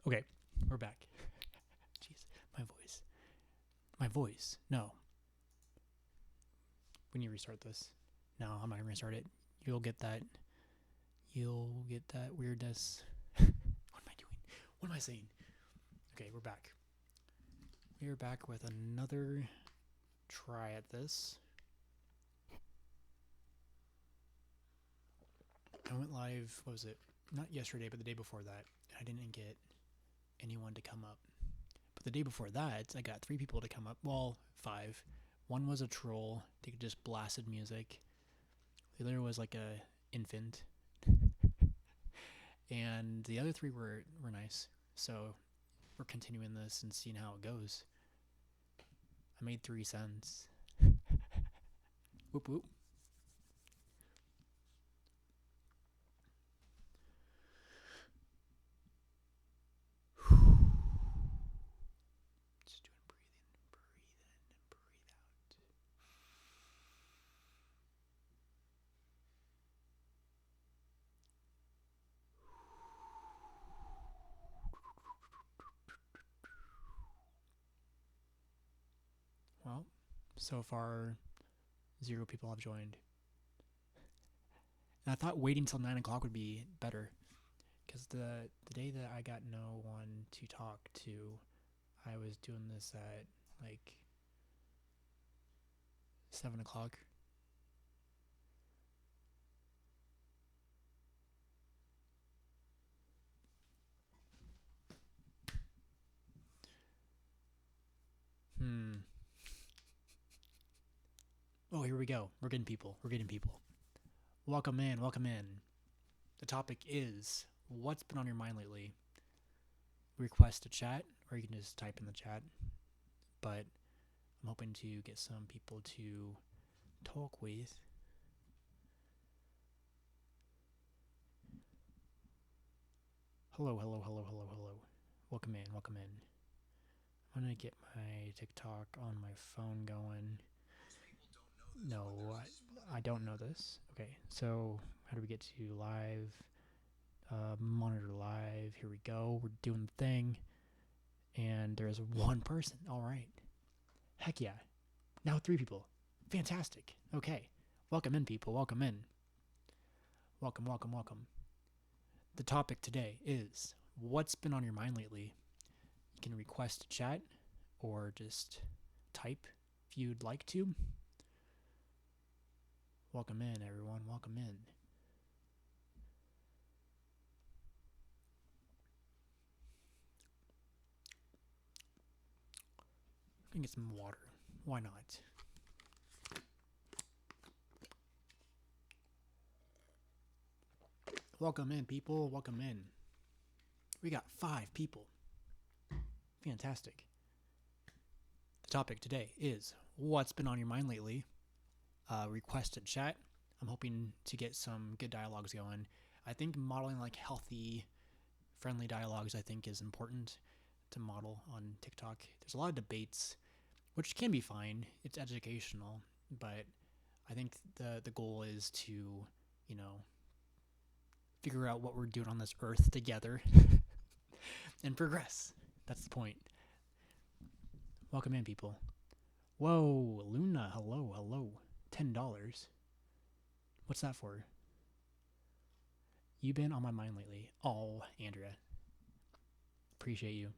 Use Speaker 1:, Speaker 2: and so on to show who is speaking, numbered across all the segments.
Speaker 1: Okay, we're back. Jeez, my voice. My voice. No. We need to restart this. No, I'm not gonna restart it. You'll get that. You'll get that weirdness. What am I doing? What am I saying? Okay, we're back. We are back with another try at this. I went live, what was it? Not yesterday, but the day before that. I didn't get anyone to come up. But the day before that, I got 3 people to come up. Well, 5. One was a troll. They just blasted music. The other was like a infant. And the other 3 were nice. So we're continuing this and seeing how it goes. I made 3 cents. Whoop whoop. Just doing breathe in, breathe out. Well, so far 0 people have joined. And I thought waiting till 9 o'clock would be better. Because the day that I got no one to talk to, I was doing this at like 7 o'clock. Oh, here we go. We're getting people. Welcome in. The topic is what's been on your mind lately? Request a chat, or you can just type in the chat. But I'm hoping to get some people to talk with. Hello. Welcome in. I'm going to get my TikTok on my phone going. No, I don't know this. Okay, so how do we get to live? Monitor live. Here we go. We're doing the thing. And there's 1 person. All right. Heck yeah. Now 3 people. Fantastic. Okay. Welcome in, people. Welcome in. Welcome. The topic today is what's been on your mind lately? You can request a chat or just type if you'd like to. Welcome in, everyone. Welcome in. I'm gonna get some water. Why not? Welcome in, people. Welcome in. We got 5 people. Fantastic. The topic today is what's been on your mind lately? Requested chat. I'm hoping to get some good dialogues going. I think modeling like healthy, friendly dialogues I think is important to model on TikTok. There's a lot of debates, which can be fine. It's educational, but I think the goal is to, figure out what we're doing on this earth together and progress. That's the point. Welcome in, people. Whoa, Luna, hello. $10. What's that for? You've been on my mind lately. Oh, Andrea. Appreciate you.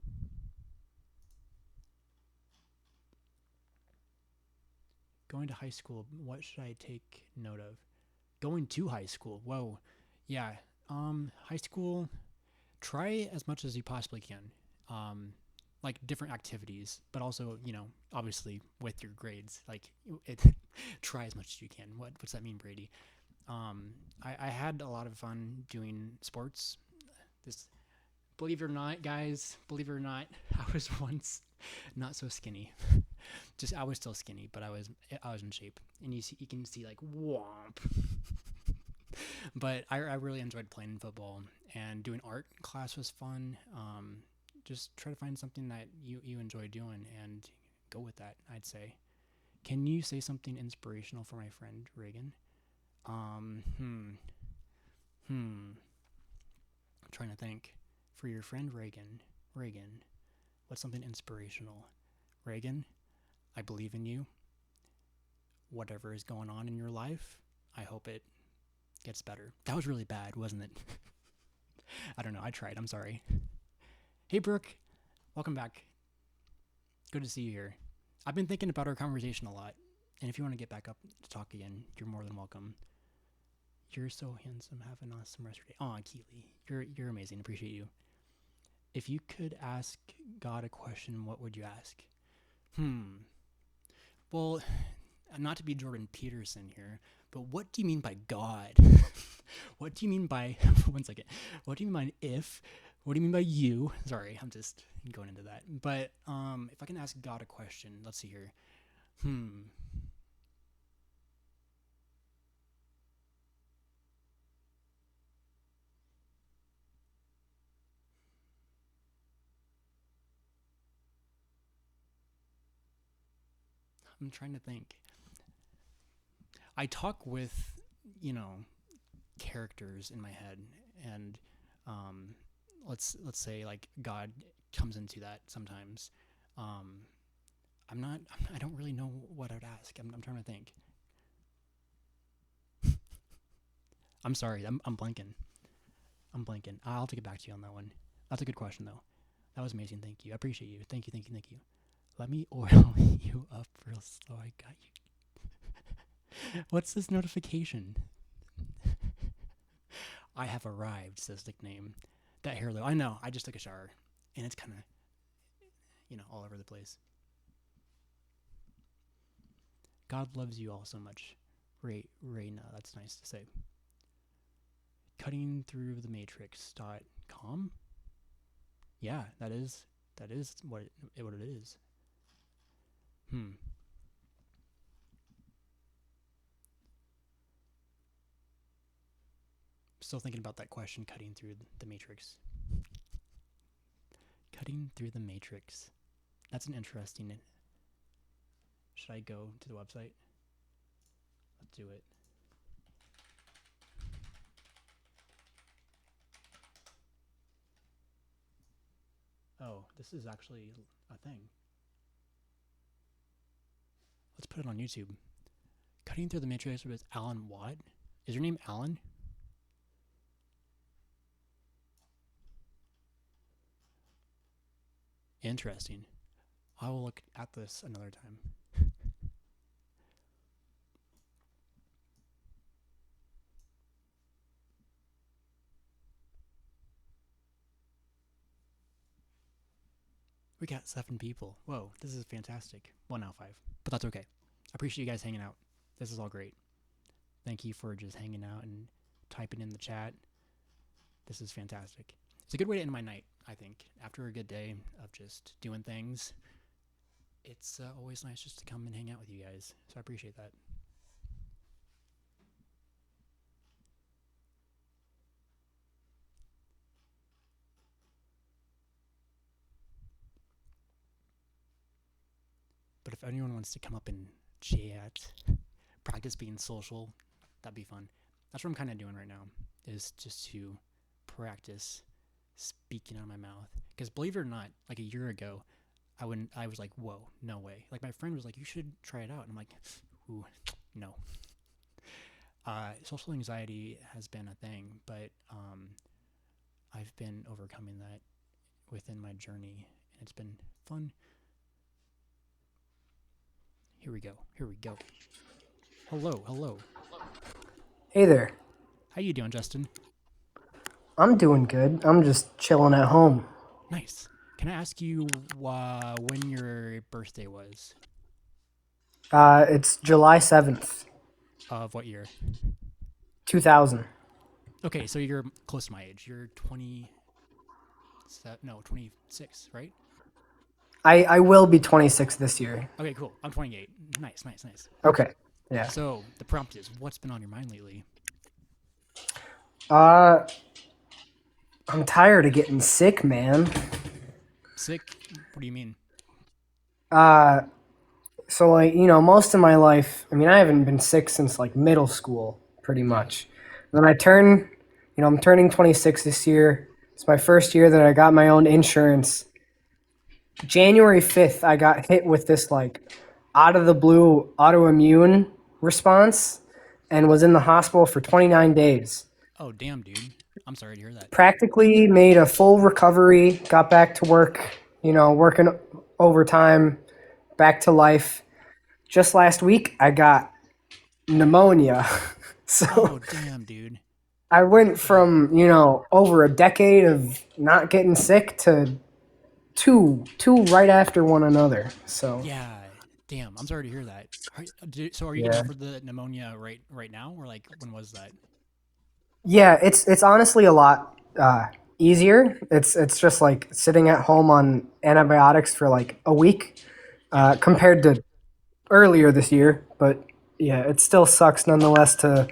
Speaker 1: Going to high school, what should I take note of? Going to high school. Whoa. Yeah. High school, try as much as you possibly can. Like different activities, but also, obviously with your grades, like try as much as you can. What's that mean, Brady? I had a lot of fun doing sports. Believe it or not, guys, I was once not so skinny. I was still skinny, but I was in shape, and you can see like womp. But I really enjoyed playing football, and doing art class was fun. Just try to find something that you enjoy doing and go with that, I'd say. Can you say something inspirational for my friend Reagan? I'm trying to think. For your friend Reagan, Reagan, what's something inspirational? Reagan, I believe in you. Whatever is going on in your life, I hope it gets better. That was really bad, wasn't it? I don't know. I tried. I'm sorry. Hey, Brooke. Welcome back. Good to see you here. I've been thinking about our conversation a lot. And if you want to get back up to talk again, you're more than welcome. You're so handsome. Have an awesome rest of your day. Aw, Keely. You're amazing. Appreciate you. If you could ask God a question, what would you ask? Well, not to be Jordan Peterson here, but what do you mean by God? What do you mean by, one second, what do you mean by if? What do you mean by you? Sorry, I'm just going into that. But if I can ask God a question, let's see here. I'm trying to think. I talk with, characters in my head, and let's say like God comes into that sometimes. I'm not. I don't really know what I'd ask. I'm trying to think. I'm sorry. I'm blanking. I'm blanking. I'll take it back to you on that one. That's a good question though. That was amazing. Thank you. I appreciate you. Thank you. Thank you. Thank you. Let me oil you up real slow. I got you. What's this notification? I have arrived, says nickname. That hair though. I know. I just took a shower, and it's kind of, all over the place. God loves you all so much. Reyna, that's nice to say. Cutting through the matrix.com. Yeah, that is what it is. Still thinking about that question, cutting through the matrix. Cutting through the matrix. That's an interesting. Should I go to the website? Let's do it. Oh, this is actually a thing. Let's put it on YouTube. Cutting through the matrix with Alan Watt. Is your name Alan? Interesting. I will look at this another time. We got 7 people. Whoa, this is fantastic. Well, now 5, but that's okay. I appreciate you guys hanging out. This is all great. Thank you for just hanging out and typing in the chat. This is fantastic. It's a good way to end my night, I think. After a good day of just doing things, it's always nice just to come and hang out with you guys. So I appreciate that. But if anyone wants to come up and chat, practice being social, that'd be fun. That's what I'm kind of doing right now, is just to practice speaking out of my mouth. Because believe it or not, like a year ago, I was like, whoa, no way. Like my friend was like, you should try it out. And I'm like, ooh, no. Social anxiety has been a thing, but I've been overcoming that within my journey, and it's been fun. Here we go. Hello.
Speaker 2: Hey there.
Speaker 1: How you doing, Justin?
Speaker 2: I'm doing good. I'm just chilling at home.
Speaker 1: Nice. Can I ask you when your birthday was?
Speaker 2: It's July 7th,
Speaker 1: Of what year?
Speaker 2: 2000.
Speaker 1: Okay, so you're close to my age. You're 26, right?
Speaker 2: I will be 26 this year.
Speaker 1: Okay, cool. I'm 28. Nice.
Speaker 2: Okay. Yeah.
Speaker 1: So the prompt is, what's been on your mind lately?
Speaker 2: I'm tired of getting sick, man.
Speaker 1: Sick? What do you mean?
Speaker 2: So like, most of my life, I mean, I haven't been sick since like middle school, pretty
Speaker 1: Yeah.
Speaker 2: much. Then I'm turning 26 this year. It's my first year that I got my own insurance. January 5th, I got hit with this like out of the blue autoimmune response and was in the hospital for 29 days.
Speaker 1: Oh, damn, dude. I'm sorry to hear that.
Speaker 2: Practically made a full recovery, got back to work, working overtime, back to life. Just last week, I got pneumonia. So
Speaker 1: Oh, damn, dude.
Speaker 2: I went
Speaker 1: Yeah.
Speaker 2: from, over a decade of not getting sick to two right after one another. So,
Speaker 1: Yeah. Damn. I'm sorry to hear that. So are you getting
Speaker 2: yeah.
Speaker 1: over the pneumonia right now, or like when was that?
Speaker 2: Yeah, it's honestly a lot easier. It's just like sitting at home on antibiotics for like a week
Speaker 1: Yeah.
Speaker 2: compared to earlier this year. But yeah, it still sucks nonetheless to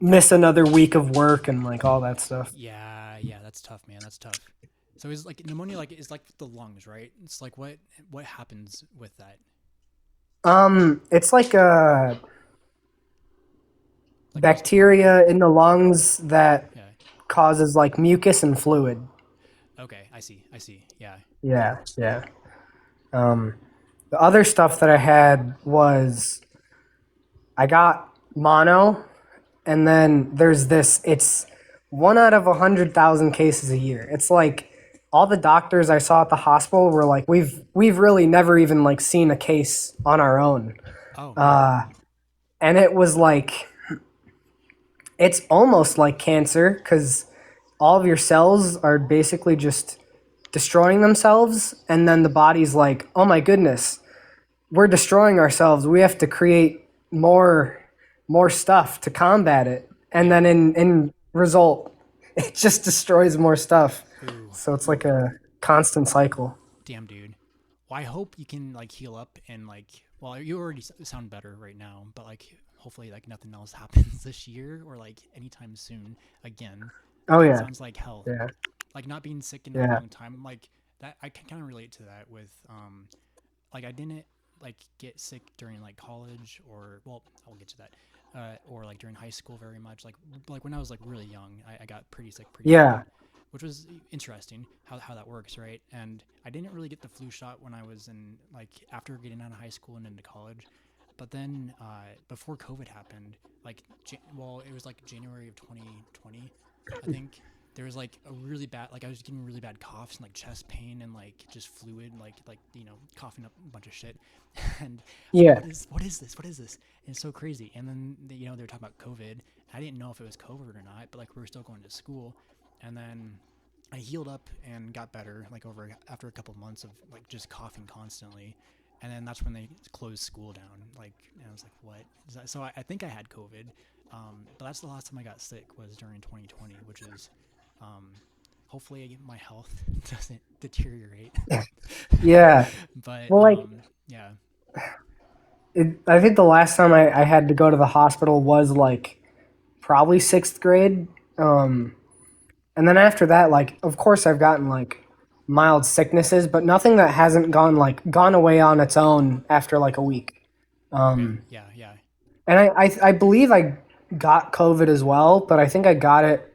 Speaker 2: miss another week of work and like all that stuff.
Speaker 1: Yeah. Yeah. That's tough, man. That's tough. So is like pneumonia like is like the lungs, right? It's like what happens with that?
Speaker 2: It's like a
Speaker 1: Like respiratory.
Speaker 2: bacteria in the lungs that
Speaker 1: Yeah.
Speaker 2: causes like mucus and fluid.
Speaker 1: Okay. I see. I see. Yeah.
Speaker 2: Yeah, yeah. Um, the other stuff that I had was I got mono, and then there's this. It's one out of 100,000 cases a year. It's like all the doctors I saw at the hospital were like, we've really never even like seen a case on our own,
Speaker 1: Oh man.
Speaker 2: uh, and it was like it's almost like cancer because all of your cells are basically just destroying themselves, and then the body's like, oh my goodness, we're destroying ourselves. We have to create more stuff to combat it. And
Speaker 1: Yeah.
Speaker 2: then in result, it just destroys more stuff.
Speaker 1: Ooh.
Speaker 2: So it's like
Speaker 1: Ooh.
Speaker 2: a constant cycle.
Speaker 1: Damn, dude. Well, I hope you can like heal up and like. Well, you already sound better right now, but like hopefully like nothing else happens this year or like anytime soon again.
Speaker 2: Oh
Speaker 1: That
Speaker 2: yeah.
Speaker 1: sounds like hell.
Speaker 2: Yeah.
Speaker 1: Like not being sick in a
Speaker 2: Yeah.
Speaker 1: long time. Like that, I can kind of relate to that with like I didn't like get sick during like college or well I'll get to that or like during high school very much like when I was like really young I got pretty sick pretty
Speaker 2: Yeah.
Speaker 1: early, which was interesting how that works, right? And I didn't really get the flu shot when I was in like after getting out of high school and into college, but then before COVID happened, like well it was like January of 2020 I think. There was like a really bad like I was getting really bad coughs and like chest pain and like just fluid like coughing up a bunch of shit and I was like
Speaker 2: Yeah.
Speaker 1: what is this and it's so crazy. And then they were talking about COVID. I didn't know if it was COVID or not, but like we were still going to school. And then I healed up and got better like over after a couple months of like just coughing constantly. And then that's when they closed school down. Like, and I was like, what? So I think I had COVID, but that's the last time I got sick was during 2020, which is um, hopefully my health doesn't deteriorate.
Speaker 2: Yeah.
Speaker 1: But
Speaker 2: Well, like
Speaker 1: yeah.
Speaker 2: I think the last time I had to go to the hospital was like probably sixth grade. And then after that, like, of course, I've gotten like mild sicknesses, but nothing that hasn't gone away on its own after like a week.
Speaker 1: Okay.
Speaker 2: Um,
Speaker 1: Yeah. Yeah.
Speaker 2: and I believe I got COVID as well, but I think I got it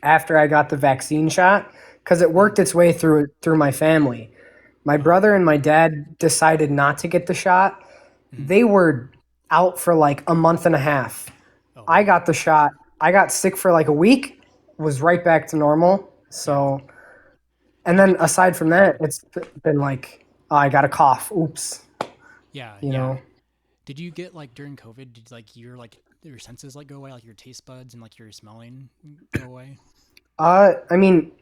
Speaker 2: after I got the vaccine shot because it
Speaker 1: Mm-hmm.
Speaker 2: worked its way through my family. My
Speaker 1: Oh.
Speaker 2: brother
Speaker 1: Okay.
Speaker 2: and my dad decided not to get the shot.
Speaker 1: Mm-hmm.
Speaker 2: They were out for like a month and a half.
Speaker 1: Oh
Speaker 2: I
Speaker 1: man.
Speaker 2: got the shot. I got sick for like a week, was right back to normal.
Speaker 1: Yeah.
Speaker 2: So,
Speaker 1: Did
Speaker 2: and
Speaker 1: you
Speaker 2: then
Speaker 1: get like?
Speaker 2: aside from that, it's been like, oh, I got a cough. Oops.
Speaker 1: Yeah.
Speaker 2: You
Speaker 1: Yeah.
Speaker 2: know.
Speaker 1: Did you get like during COVID? Did like your senses like go away, like your taste buds and like your smelling go away?
Speaker 2: I mean,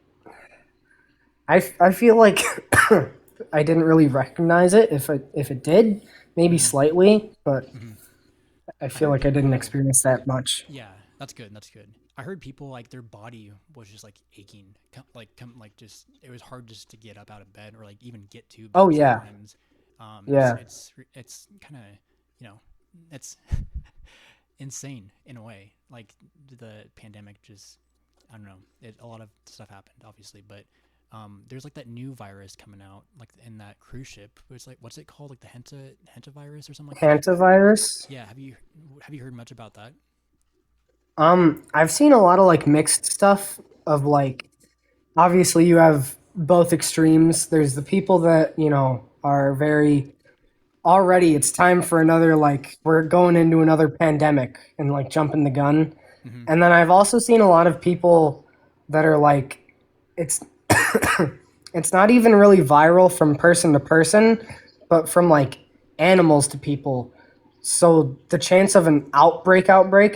Speaker 2: I feel like I didn't really recognize it. If it did, maybe
Speaker 1: Mm-hmm.
Speaker 2: slightly, but
Speaker 1: Mm-hmm.
Speaker 2: I
Speaker 1: I
Speaker 2: feel
Speaker 1: heard
Speaker 2: like I didn't
Speaker 1: people.
Speaker 2: experience that much.
Speaker 1: Yeah, that's good. That's good. I heard people like their body was just like aching, like just it was hard just to get up out of bed or like even get to
Speaker 2: Oh
Speaker 1: bed
Speaker 2: yeah,
Speaker 1: sometimes.
Speaker 2: yeah,
Speaker 1: It's kind of you know it's insane in a way. Like the pandemic just I don't know. A lot of stuff happened obviously, but there's like that new virus coming out like in that cruise ship. It's like what's it called? Like the Henta virus or something like that.
Speaker 2: hantavirus.
Speaker 1: Yeah, have you heard much about that?
Speaker 2: I've seen a lot of like mixed stuff of like obviously you have both extremes. There's the people that, are very already it's time for another, like, we're going into another pandemic and like jumping the gun.
Speaker 1: Hmm.
Speaker 2: And then I've also seen a lot of people that are like it's it's not even really viral from person to person, but from like animals to people. So the chance of an outbreak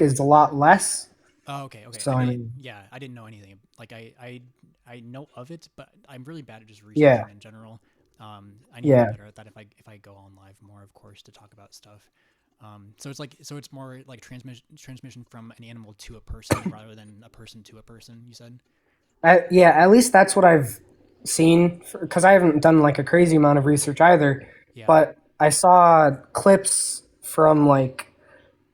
Speaker 2: is a lot less.
Speaker 1: Oh, okay, okay.
Speaker 2: So
Speaker 1: I
Speaker 2: I
Speaker 1: didn't.
Speaker 2: mean,
Speaker 1: Yeah, I didn't know anything. Like I know of it, but I'm really bad at just
Speaker 2: yeah,
Speaker 1: researching in general. I need to get
Speaker 2: yeah.
Speaker 1: better at that if I go on live more, of course, to talk about stuff. So it's more like transmission from an animal to a person rather than a person to a person. You said.
Speaker 2: Yeah, at least that's what I've seen, because I haven't done like a crazy amount of research either.
Speaker 1: Yeah.
Speaker 2: But I saw clips from like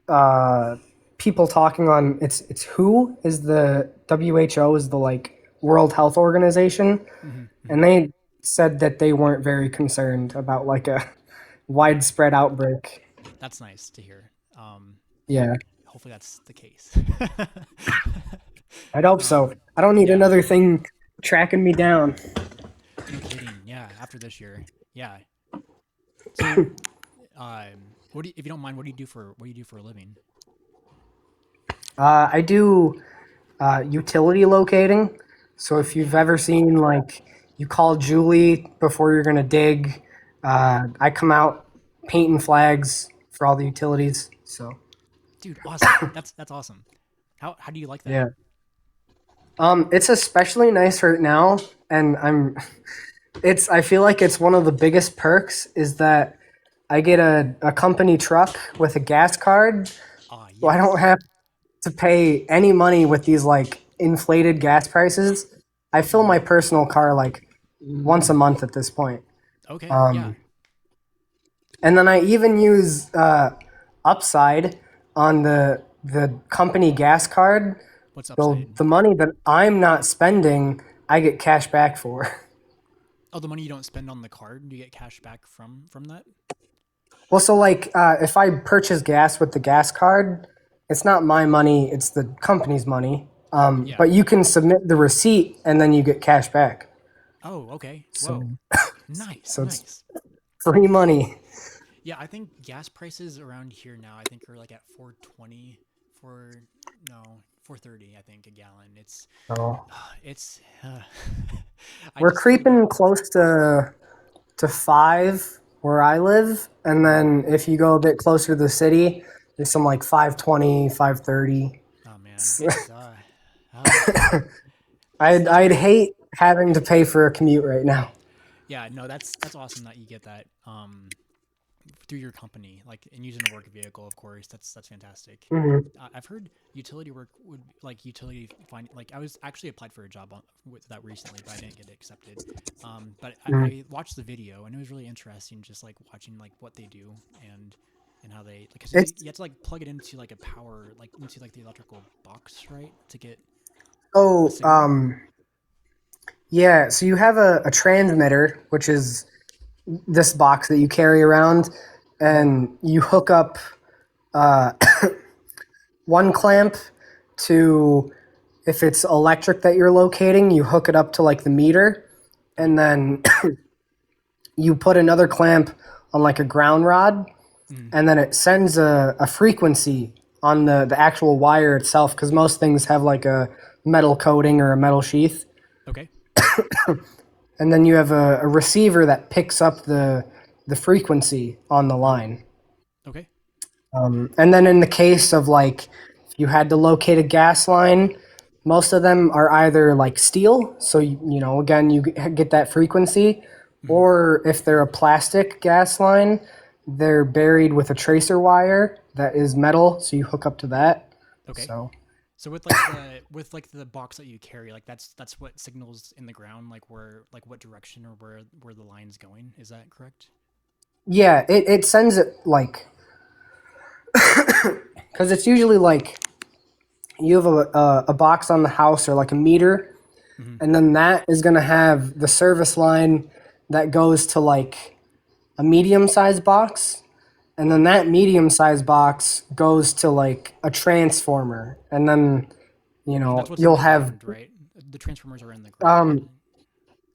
Speaker 2: uh, people talking on it's WHO is the WHO is the like World Health Organization,
Speaker 1: Hmm. Hmm.
Speaker 2: and they said that they weren't very concerned about like a widespread outbreak.
Speaker 1: That's nice to hear.
Speaker 2: Yeah,
Speaker 1: Hopefully that's the case.
Speaker 2: I'd hope so. I don't need
Speaker 1: Yeah.
Speaker 2: another thing tracking me down.
Speaker 1: No kidding. Yeah. After this year. Yeah. So, if you don't mind, what do you do for a living?
Speaker 2: I do utility locating. So
Speaker 1: Oh
Speaker 2: if you've
Speaker 1: yeah.
Speaker 2: ever seen like you call Julie before you're gonna dig, I come out painting flags for all the utilities. So
Speaker 1: Dude, awesome. That's awesome. How do you like that?
Speaker 2: yeah, it's especially nice right now, and I feel like it's one of the biggest perks is that I get a company truck with a gas card,
Speaker 1: Ah,
Speaker 2: so I don't
Speaker 1: yes.
Speaker 2: have to pay any money with these like inflated gas prices. I fill
Speaker 1: Hmm.
Speaker 2: my personal car like once a month at this point.
Speaker 1: Okay. Yeah.
Speaker 2: Um, and then I even use Upside on the company gas card.
Speaker 1: What's
Speaker 2: So
Speaker 1: upside?
Speaker 2: the money that I'm not spending, I get cash back for.
Speaker 1: Oh, the money you don't spend on the card, you get cash back from that.
Speaker 2: Well, so like if I purchase gas with the gas card, it's not my money; it's the company's money.
Speaker 1: Yeah.
Speaker 2: But you can submit the receipt, and then you get cash back.
Speaker 1: Oh, okay.
Speaker 2: So
Speaker 1: Whoa. Nice.
Speaker 2: so it's
Speaker 1: Nice.
Speaker 2: free money.
Speaker 1: Yeah, I think gas prices around here now, I think are like at 420 for no, 430, I think a gallon.
Speaker 2: So
Speaker 1: It's I
Speaker 2: we're
Speaker 1: just think about
Speaker 2: creeping close to five where I live, and then if you go a bit closer to the city, there's some like 520, 530.
Speaker 1: oh man,
Speaker 2: It's,
Speaker 1: it's uh it's
Speaker 2: I'd
Speaker 1: crazy.
Speaker 2: hate having to pay for a commute right now.
Speaker 1: Yeah, no, that's awesome that you get that through your company, like and using a work vehicle, of course. That's fantastic.
Speaker 2: Hmm.
Speaker 1: I've heard utility work would like utility find like I was actually applied for a job with that recently, but I didn't get accepted. But I watched the video and it was really interesting, just like watching like what they do and how they because you
Speaker 2: It's
Speaker 1: have to like plug it into like a power like into like the electrical box, right, to get a
Speaker 2: oh
Speaker 1: signal.
Speaker 2: yeah. So you have a transmitter, which is this box that you carry around,
Speaker 1: Hmm.
Speaker 2: and you hook up uh, one clamp to, if it's electric that you're locating, you hook it up to like the meter,
Speaker 1: Okay.
Speaker 2: and then you put another clamp on like a ground rod,
Speaker 1: Hmm.
Speaker 2: and then it sends a frequency on the actual wire itself, because most things have like a metal coating or a metal sheath.
Speaker 1: Okay.
Speaker 2: And then you have a receiver that picks up the frequency on the
Speaker 1: Hmm.
Speaker 2: line.
Speaker 1: Okay.
Speaker 2: And then in the case of like if you had to locate a gas line, most of them are either like steel, so again you get that frequency,
Speaker 1: Hmm.
Speaker 2: or if they're a plastic gas line, they're buried with a tracer wire that is metal, so you hook up to that.
Speaker 1: Okay.
Speaker 2: So
Speaker 1: So with like the box that you carry, like that's what signals in the ground, like where like what direction or where the line's going. Is that correct?
Speaker 2: yeah, it sends it like because it's usually like you have a box on the house or like a meter,
Speaker 1: Hmm.
Speaker 2: and then that is going to have the service line that goes to like a medium sized box, and then that medium sized box goes to like a transformer, and then
Speaker 1: And that's what's in
Speaker 2: you'll
Speaker 1: the
Speaker 2: have
Speaker 1: ground, right? The transformers are in the ground.
Speaker 2: um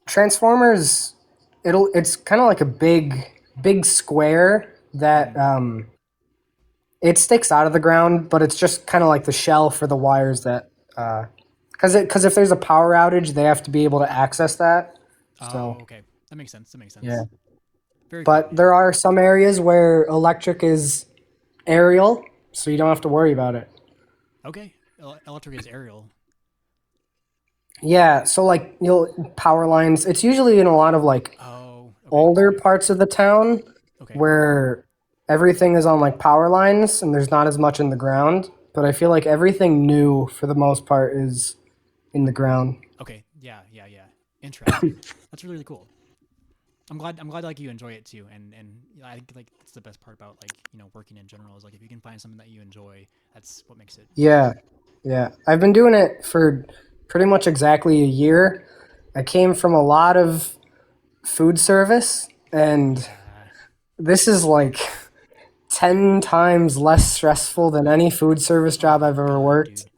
Speaker 2: Transformers, it's kind of like a big square that
Speaker 1: Mm.
Speaker 2: it sticks out of the ground, but it's just kind of like the shell for the wires that because if there's a power outage, they have to be able to access that. So
Speaker 1: Oh, okay. That makes sense. That makes
Speaker 2: yeah,
Speaker 1: sense. Very cool,
Speaker 2: but
Speaker 1: man.
Speaker 2: there are some areas where electric is aerial, so you don't have to worry about it.
Speaker 1: Okay. Electric is aerial.
Speaker 2: Yeah, so like you'll power lines. It's usually in a lot of like
Speaker 1: Oh, okay.
Speaker 2: older parts of the town
Speaker 1: Okay.
Speaker 2: where everything is on like power lines and there's not as much in the ground. But I feel like everything new for the most part is in the ground.
Speaker 1: Okay. Yeah, yeah, yeah. Interesting. That's really, really cool. I'm glad like you enjoy it too, and I think like that's the best part about like working in general is like if you can find something that you enjoy, that's what makes it
Speaker 2: Yeah,
Speaker 1: fun.
Speaker 2: yeah. I've been doing it for pretty much exactly a year. I came from a lot of food service, and
Speaker 1: Yeah.
Speaker 2: this is like 10 times less stressful than any food service
Speaker 1: Oh
Speaker 2: job
Speaker 1: my
Speaker 2: I've ever
Speaker 1: god,
Speaker 2: worked.
Speaker 1: dude.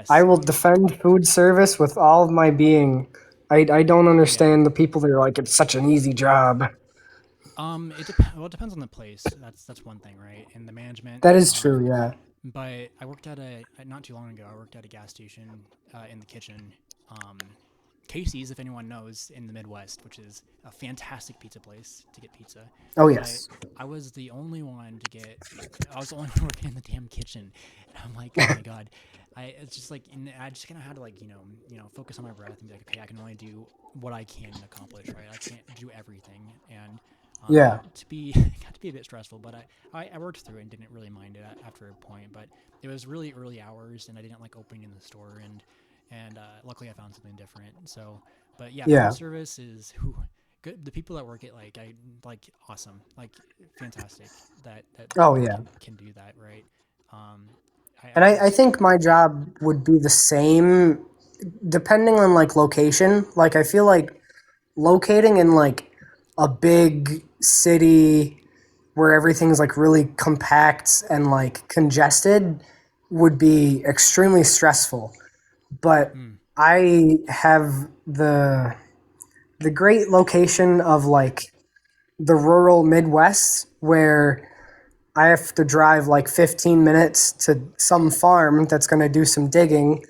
Speaker 2: I
Speaker 1: Yes.
Speaker 2: will defend food service with all of my being. I don't
Speaker 1: Yeah.
Speaker 2: understand the people that are like, it's such an easy job.
Speaker 1: Well, it depends on the place. That's one thing, right? And the management.
Speaker 2: That is true, yeah.
Speaker 1: But I worked at a not too long ago. I worked at a gas station in the kitchen. Um, Casey's, if anyone knows, in the Midwest, which is a fantastic pizza place to get pizza.
Speaker 2: Oh,
Speaker 1: But
Speaker 2: yes.
Speaker 1: I was the only one to get. I was the only one working in the damn kitchen, and I'm like, oh my god. It's just like I just kind of had to like focus on my breath and be like, okay, I can only do what I can accomplish, right? I can't do everything, and it
Speaker 2: Yeah,
Speaker 1: got to be got to be a bit stressful. But I worked through it and didn't really mind it after a point. But it was really early hours, and I didn't like opening in the store, and luckily I found something different. So, but yeah, food
Speaker 2: yeah.
Speaker 1: service is whew, good. The people that work it I like awesome, like fantastic that
Speaker 2: Oh, yeah.
Speaker 1: can do that, right? Um, I
Speaker 2: And
Speaker 1: was
Speaker 2: I
Speaker 1: just
Speaker 2: think my job would be the same depending on like location. Like, I feel like locating in like a big city where everything's like really compact and like congested would be extremely stressful. But
Speaker 1: mm,
Speaker 2: I have the great location of like the rural Midwest where I have to drive like 15 minutes to some farm that's going to do some digging,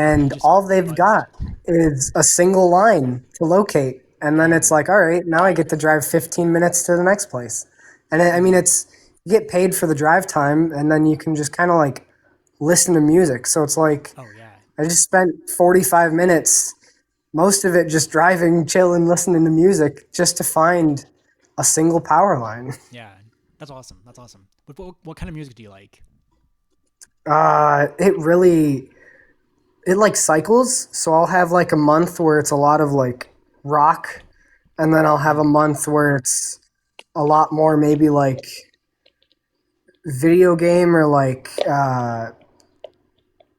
Speaker 1: and you
Speaker 2: and
Speaker 1: just
Speaker 2: all they've
Speaker 1: buzzed.
Speaker 2: got is a single line to locate. And then it's
Speaker 1: Oh
Speaker 2: like, all right, now I get to drive 15 minutes to the next place. And I mean,
Speaker 1: mm,
Speaker 2: it's you get paid for the drive time, and then you can just kind of like listen to music. So it's like
Speaker 1: oh yeah,
Speaker 2: I just spent 45 minutes, most of it just driving, chilling, listening to music just to find a single power line.
Speaker 1: yeah. That's awesome. That's awesome. But what kind of music do you like?
Speaker 2: It really it like cycles. So I'll have like a month where it's a lot of like rock, and then I'll have a
Speaker 1: Mm.
Speaker 2: month where it's a lot more maybe like video game or like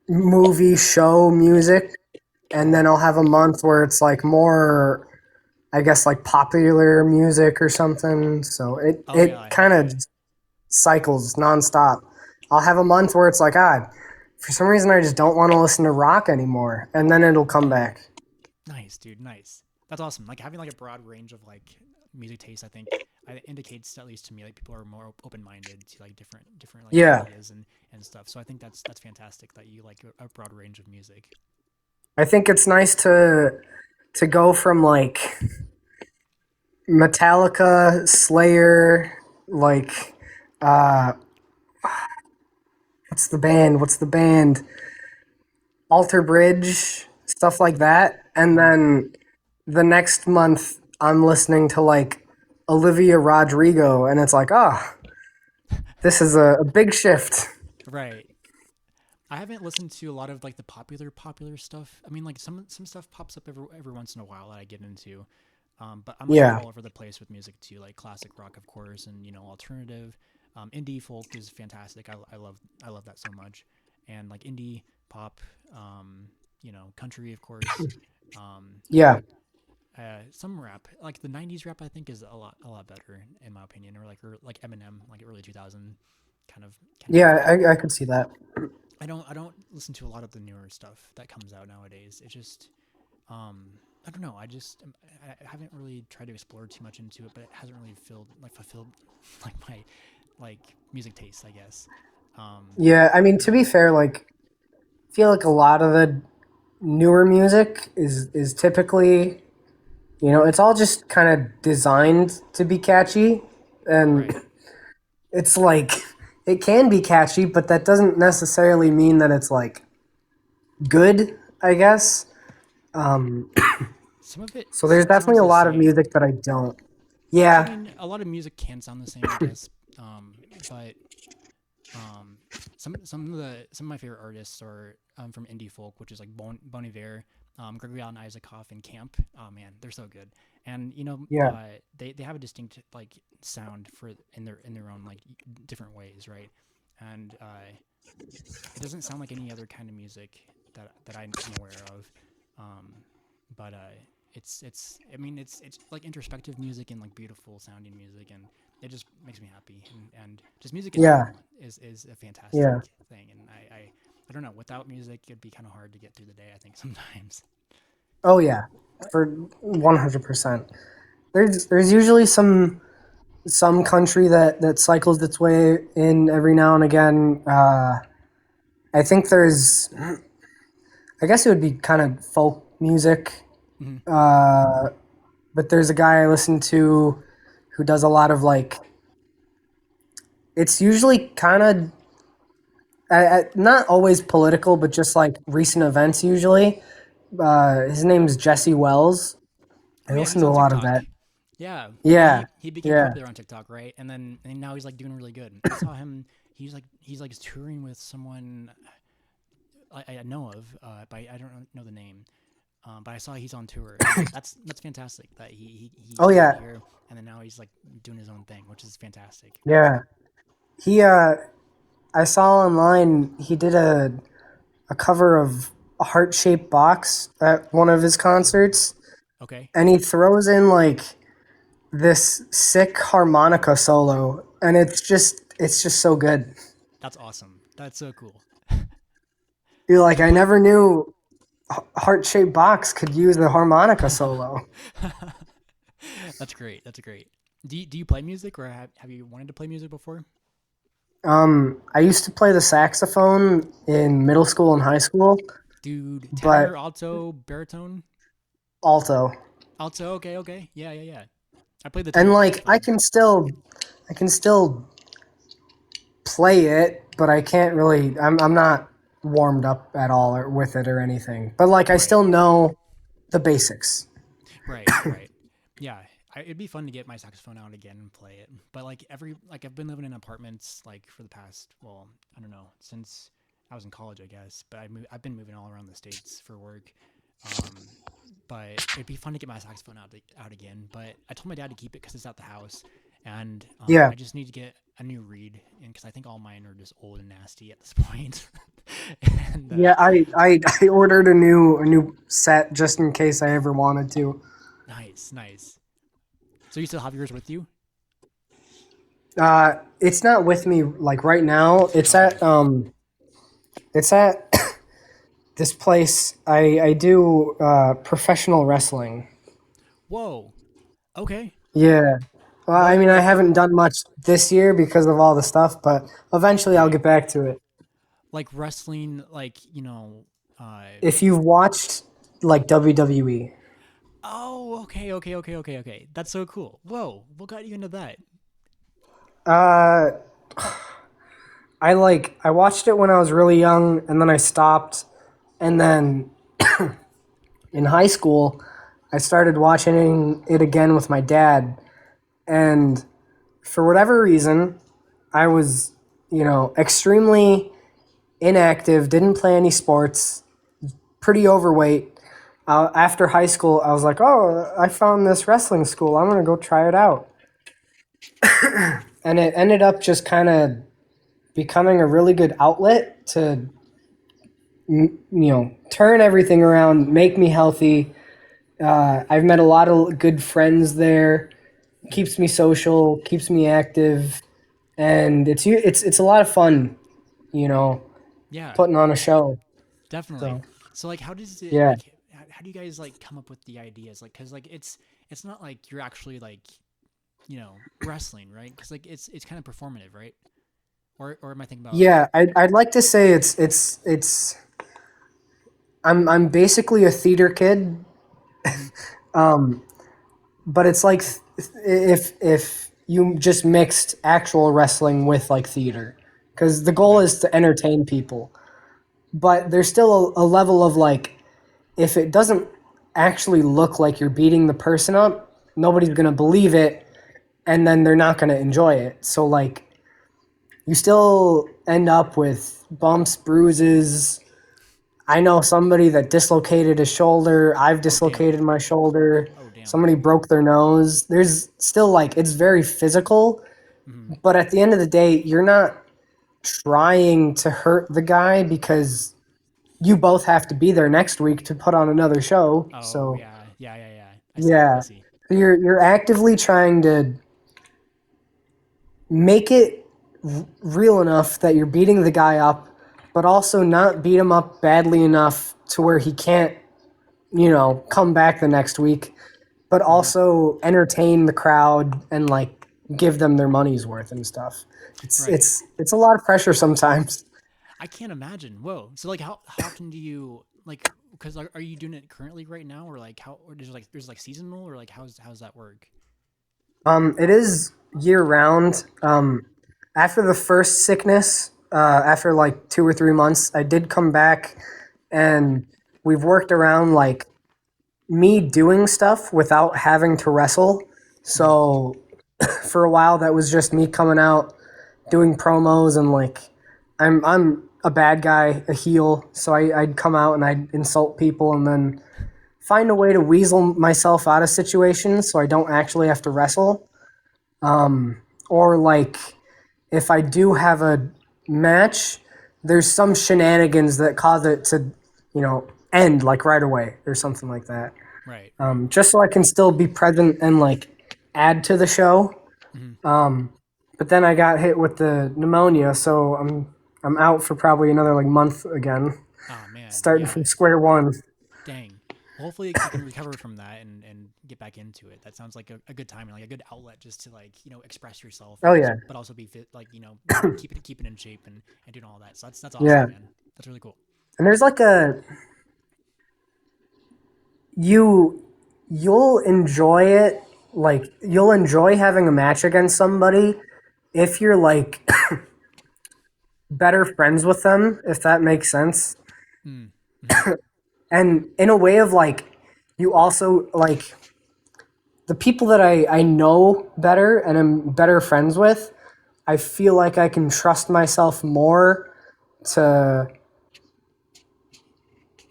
Speaker 2: movie show music, and then I'll have a month where it's like more I guess like popular music or something. So
Speaker 1: Oh
Speaker 2: it
Speaker 1: yeah,
Speaker 2: kind
Speaker 1: yeah.
Speaker 2: of cycles nonstop. I'll have a month where it's like, for some reason I just don't want to listen to rock anymore, and then it'll come
Speaker 1: Oh,
Speaker 2: back.
Speaker 1: nice, dude. Nice. That's awesome. Like having like a broad range of like music taste, I think indicates at least to me like people are more open minded to like different like
Speaker 2: Yeah,
Speaker 1: ideas and stuff. So I think that's fantastic that you like a broad range of music.
Speaker 2: I think it's nice to go from like Metallica, Slayer, like uh, what's the band? What's the band? Alter Bridge, stuff like that, and
Speaker 1: Mm.
Speaker 2: then the next month I'm listening to like Olivia Rodrigo, and it's like, this is a big shift.
Speaker 1: Right. I haven't listened to a lot of like the popular stuff. I mean, like some stuff pops up every once in a while that I get into. But I'm like
Speaker 2: Yeah,
Speaker 1: all over the place with music too, like classic rock, of course, and alternative. Indie folk is fantastic. I love that so much, and like indie pop, country, of course. Um,
Speaker 2: yeah,
Speaker 1: some rap, like the '90s rap, I think is a lot better in my opinion, or like Eminem, like early 2000 kind of
Speaker 2: yeah.
Speaker 1: rap.
Speaker 2: I could see that.
Speaker 1: I don't listen to a lot of the newer stuff that comes out nowadays. It just um I don't know. I haven't really tried to explore too much into it, but it hasn't really fulfilled like my like music taste, I guess.
Speaker 2: Yeah, I mean to
Speaker 1: Yeah.
Speaker 2: be fair, like I feel like a lot of the newer music is typically, it's all just kind of designed to be catchy, and
Speaker 1: Right.
Speaker 2: it's like it can be catchy, but that doesn't necessarily mean that it's like good, I guess. Um,
Speaker 1: Some of it
Speaker 2: so there's
Speaker 1: sounds
Speaker 2: definitely a
Speaker 1: the
Speaker 2: lot of
Speaker 1: same.
Speaker 2: music that I don't.
Speaker 1: I
Speaker 2: Yeah,
Speaker 1: mean, a lot of music can sound the same, I guess. But um, some of my favorite artists are from indie folk, which is like Bon Iver, Gregory Alan Isaacoff, and Camp. Oh man, they're so good. And
Speaker 2: yeah,
Speaker 1: they have a distinct like sound for in their own like different ways, right? And it doesn't sound like any other kind of music that I'm aware of. Um, but it's I mean it's like introspective music and like beautiful sounding music, and it just makes me happy, and just music in
Speaker 2: yeah,
Speaker 1: general is a fantastic
Speaker 2: yeah.
Speaker 1: thing, and I don't know, without music it'd be kind of hard to get through the day, I think, sometimes.
Speaker 2: Oh yeah, for 100%. There's usually some country that cycles its way in every now and again. I think there's, I guess it would be kind of folk music,
Speaker 1: Mm-hmm.
Speaker 2: uh, but there's a guy I listen to who does a lot of like, it's usually kind of not always political, but just like recent events usually. His name's Jesse Wells. I
Speaker 1: Oh yeah,
Speaker 2: listen
Speaker 1: he's
Speaker 2: to a
Speaker 1: on
Speaker 2: lot of
Speaker 1: TikTok.
Speaker 2: that.
Speaker 1: Yeah,
Speaker 2: Yeah,
Speaker 1: he became
Speaker 2: yeah,
Speaker 1: popular on TikTok, right? And now he's like doing really good. I saw him. He's like touring with someone I know of, but I don't know the name. But I saw he's on tour, and that's fantastic that he
Speaker 2: oh
Speaker 1: came out
Speaker 2: yeah,
Speaker 1: here, and then now he's like doing his own thing, which is fantastic.
Speaker 2: yeah. He I saw online he did a cover of a heart shaped box at one of his concerts,
Speaker 1: Okay,
Speaker 2: and he throws in like this sick harmonica solo, and it's just so good.
Speaker 1: that's awesome. That's so cool.
Speaker 2: You're
Speaker 1: Did
Speaker 2: like,
Speaker 1: you
Speaker 2: I
Speaker 1: play?
Speaker 2: never knew heart shaped box could use the harmonica solo.
Speaker 1: That's great. That's great. Do you play music, or have you wanted to play music before?
Speaker 2: I used to play the saxophone in middle school and high school,
Speaker 1: Dude,
Speaker 2: but
Speaker 1: tenor, alto, baritone,
Speaker 2: alto.
Speaker 1: alto. Okay, okay, yeah, yeah, yeah. I played the
Speaker 2: And
Speaker 1: tenor
Speaker 2: like I
Speaker 1: saxophone.
Speaker 2: can still play it, but I can't really. I'm not warmed up at all or with it or anything. But like I
Speaker 1: Right.
Speaker 2: still know the basics.
Speaker 1: Right, right. Yeah, it'd be fun to get my saxophone out again and play it. But like I've been living in apartments like for the past, well, I don't know, since I was in college, I guess. But I've been moving all around the states for work. Um, but it'd be fun to get my saxophone out again. But I told my dad to keep it because it's at the house, and
Speaker 2: Yeah,
Speaker 1: I just need to get a new reed, and because I think all mine are just old and nasty at this point. and
Speaker 2: yeah. I ordered a new set just in case I ever wanted to.
Speaker 1: nice, nice. So you still have yours with you?
Speaker 2: It's not with me like right now.
Speaker 1: Okay.
Speaker 2: It's at this place. I do professional wrestling.
Speaker 1: Whoa. Okay.
Speaker 2: Yeah. Well, I
Speaker 1: What
Speaker 2: mean, I
Speaker 1: like
Speaker 2: haven't done much this year because of all the stuff, but eventually I'll
Speaker 1: right.
Speaker 2: get back to it.
Speaker 1: Like wrestling like,
Speaker 2: If you've watched like WWE,
Speaker 1: oh, okay, okay, okay, okay, okay. That's so cool. Whoa. What got you into that?
Speaker 2: uh, I watched it when I was really young, and then I stopped, and then in high school, I started watching it again with my dad, and for whatever reason, I was, extremely inactive, didn't play any sports, pretty overweight. After high school, I was like, oh, I found this wrestling school. I'm going to go try it out. And it ended up just kind of becoming a really good outlet to, turn everything around, make me healthy. I've met a lot of good friends there.
Speaker 1: Mhm.
Speaker 2: Keeps me social, keeps me active, and it's a lot of fun, you know,
Speaker 1: Yeah,
Speaker 2: putting on a show.
Speaker 1: definitely.
Speaker 2: So
Speaker 1: So like how does it
Speaker 2: yeah.
Speaker 1: like how do you guys like come up with the ideas? Like, cause like it's not like you're actually like wrestling, right? Cause like it's kind of performative, right? Or am I thinking about?
Speaker 2: Yeah, I'd like to say it's I'm basically a theater kid,
Speaker 1: Mhm.
Speaker 2: but it's like if you just mixed actual wrestling with like theater, because the goal
Speaker 1: Okay.
Speaker 2: is to entertain people, but there's still a level of like if it doesn't actually look like you're beating the person up, nobody's gonna believe it, and then they're not gonna enjoy it. So like you still end up with bumps, bruises. I know somebody that dislocated his shoulder. I've
Speaker 1: Oh damn.
Speaker 2: dislocated my shoulder.
Speaker 1: Oh damn.
Speaker 2: Somebody broke their nose. There's still like it's very physical,
Speaker 1: Mhm.
Speaker 2: but at the end of the day, you're not trying to hurt the guy because you both have to be there next week to put on another show.
Speaker 1: Oh
Speaker 2: So,
Speaker 1: yeah, yeah, yeah, yeah. I see. I
Speaker 2: yeah.
Speaker 1: see.
Speaker 2: You're actively trying to make it real enough that you're beating the guy up, but also not beat him up badly enough to where he can't, come back the next week, but
Speaker 1: Mhm.
Speaker 2: also entertain the crowd and like give them their money's worth and stuff. It's
Speaker 1: Right.
Speaker 2: it's it's a lot of pressure sometimes.
Speaker 1: I can't imagine. Whoa. So like how often do you like? Because are you doing it currently right now, or like how? Or there's like seasonal, or like how's that work?
Speaker 2: It is year round. After the first sickness, after like 2 or 3 months, I did come back, and we've worked around like me doing stuff without having to wrestle.
Speaker 1: Mhm.
Speaker 2: So for a while, that was just me coming out, doing promos, and like I'm a bad guy, a heel. So I'd come out and I'd insult people, and then find a way to weasel myself out of situations so I don't actually have to wrestle. Or like if I do have a match, there's some shenanigans that cause it to, end like right away or something like that.
Speaker 1: Right. Right.
Speaker 2: Just so I can still be present and like add to the show.
Speaker 1: Mhm.
Speaker 2: But then I got hit with the pneumonia, so I'm out for probably another like month again,
Speaker 1: Oh man.
Speaker 2: starting
Speaker 1: Yeah.
Speaker 2: from square one.
Speaker 1: Dang. Well, hopefully you can recover from that and get back into it. That sounds like a good time and like a good outlet just to like express yourself
Speaker 2: Oh
Speaker 1: and
Speaker 2: yeah,
Speaker 1: but also be fit like keep it in shape and doing all that. So that's awesome,
Speaker 2: yeah.
Speaker 1: man. That's really cool.
Speaker 2: And there's like a you you'll enjoy it, like you'll enjoy having a match against somebody if you're like better friends with them, if that makes sense.
Speaker 1: Mm. Hmm.
Speaker 2: And in a way of like you also like the people that I know better and am better friends with, I feel like I can trust myself more to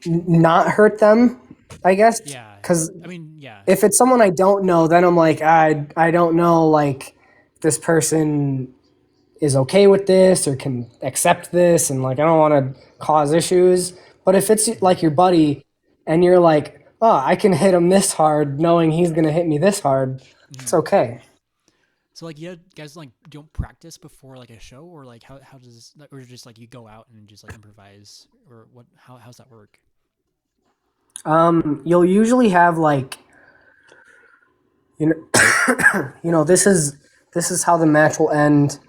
Speaker 2: not hurt them, I guess.
Speaker 1: Yeah.
Speaker 2: Because
Speaker 1: I mean, yeah.
Speaker 2: if it's someone I don't know, then I'm like, I don't know, like, this person is okay with this or can accept this, and like, I don't want to cause issues. But if it's
Speaker 1: Hmm.
Speaker 2: like your buddy and you're like, oh, I can hit him this hard knowing he's going to hit me this hard, it's
Speaker 1: Hmm.
Speaker 2: okay.
Speaker 1: So like you guys like don't practice before like a show or like how does or just like you go out and just like improvise or what how's that work?
Speaker 2: You'll usually have like, you this is how the match will end.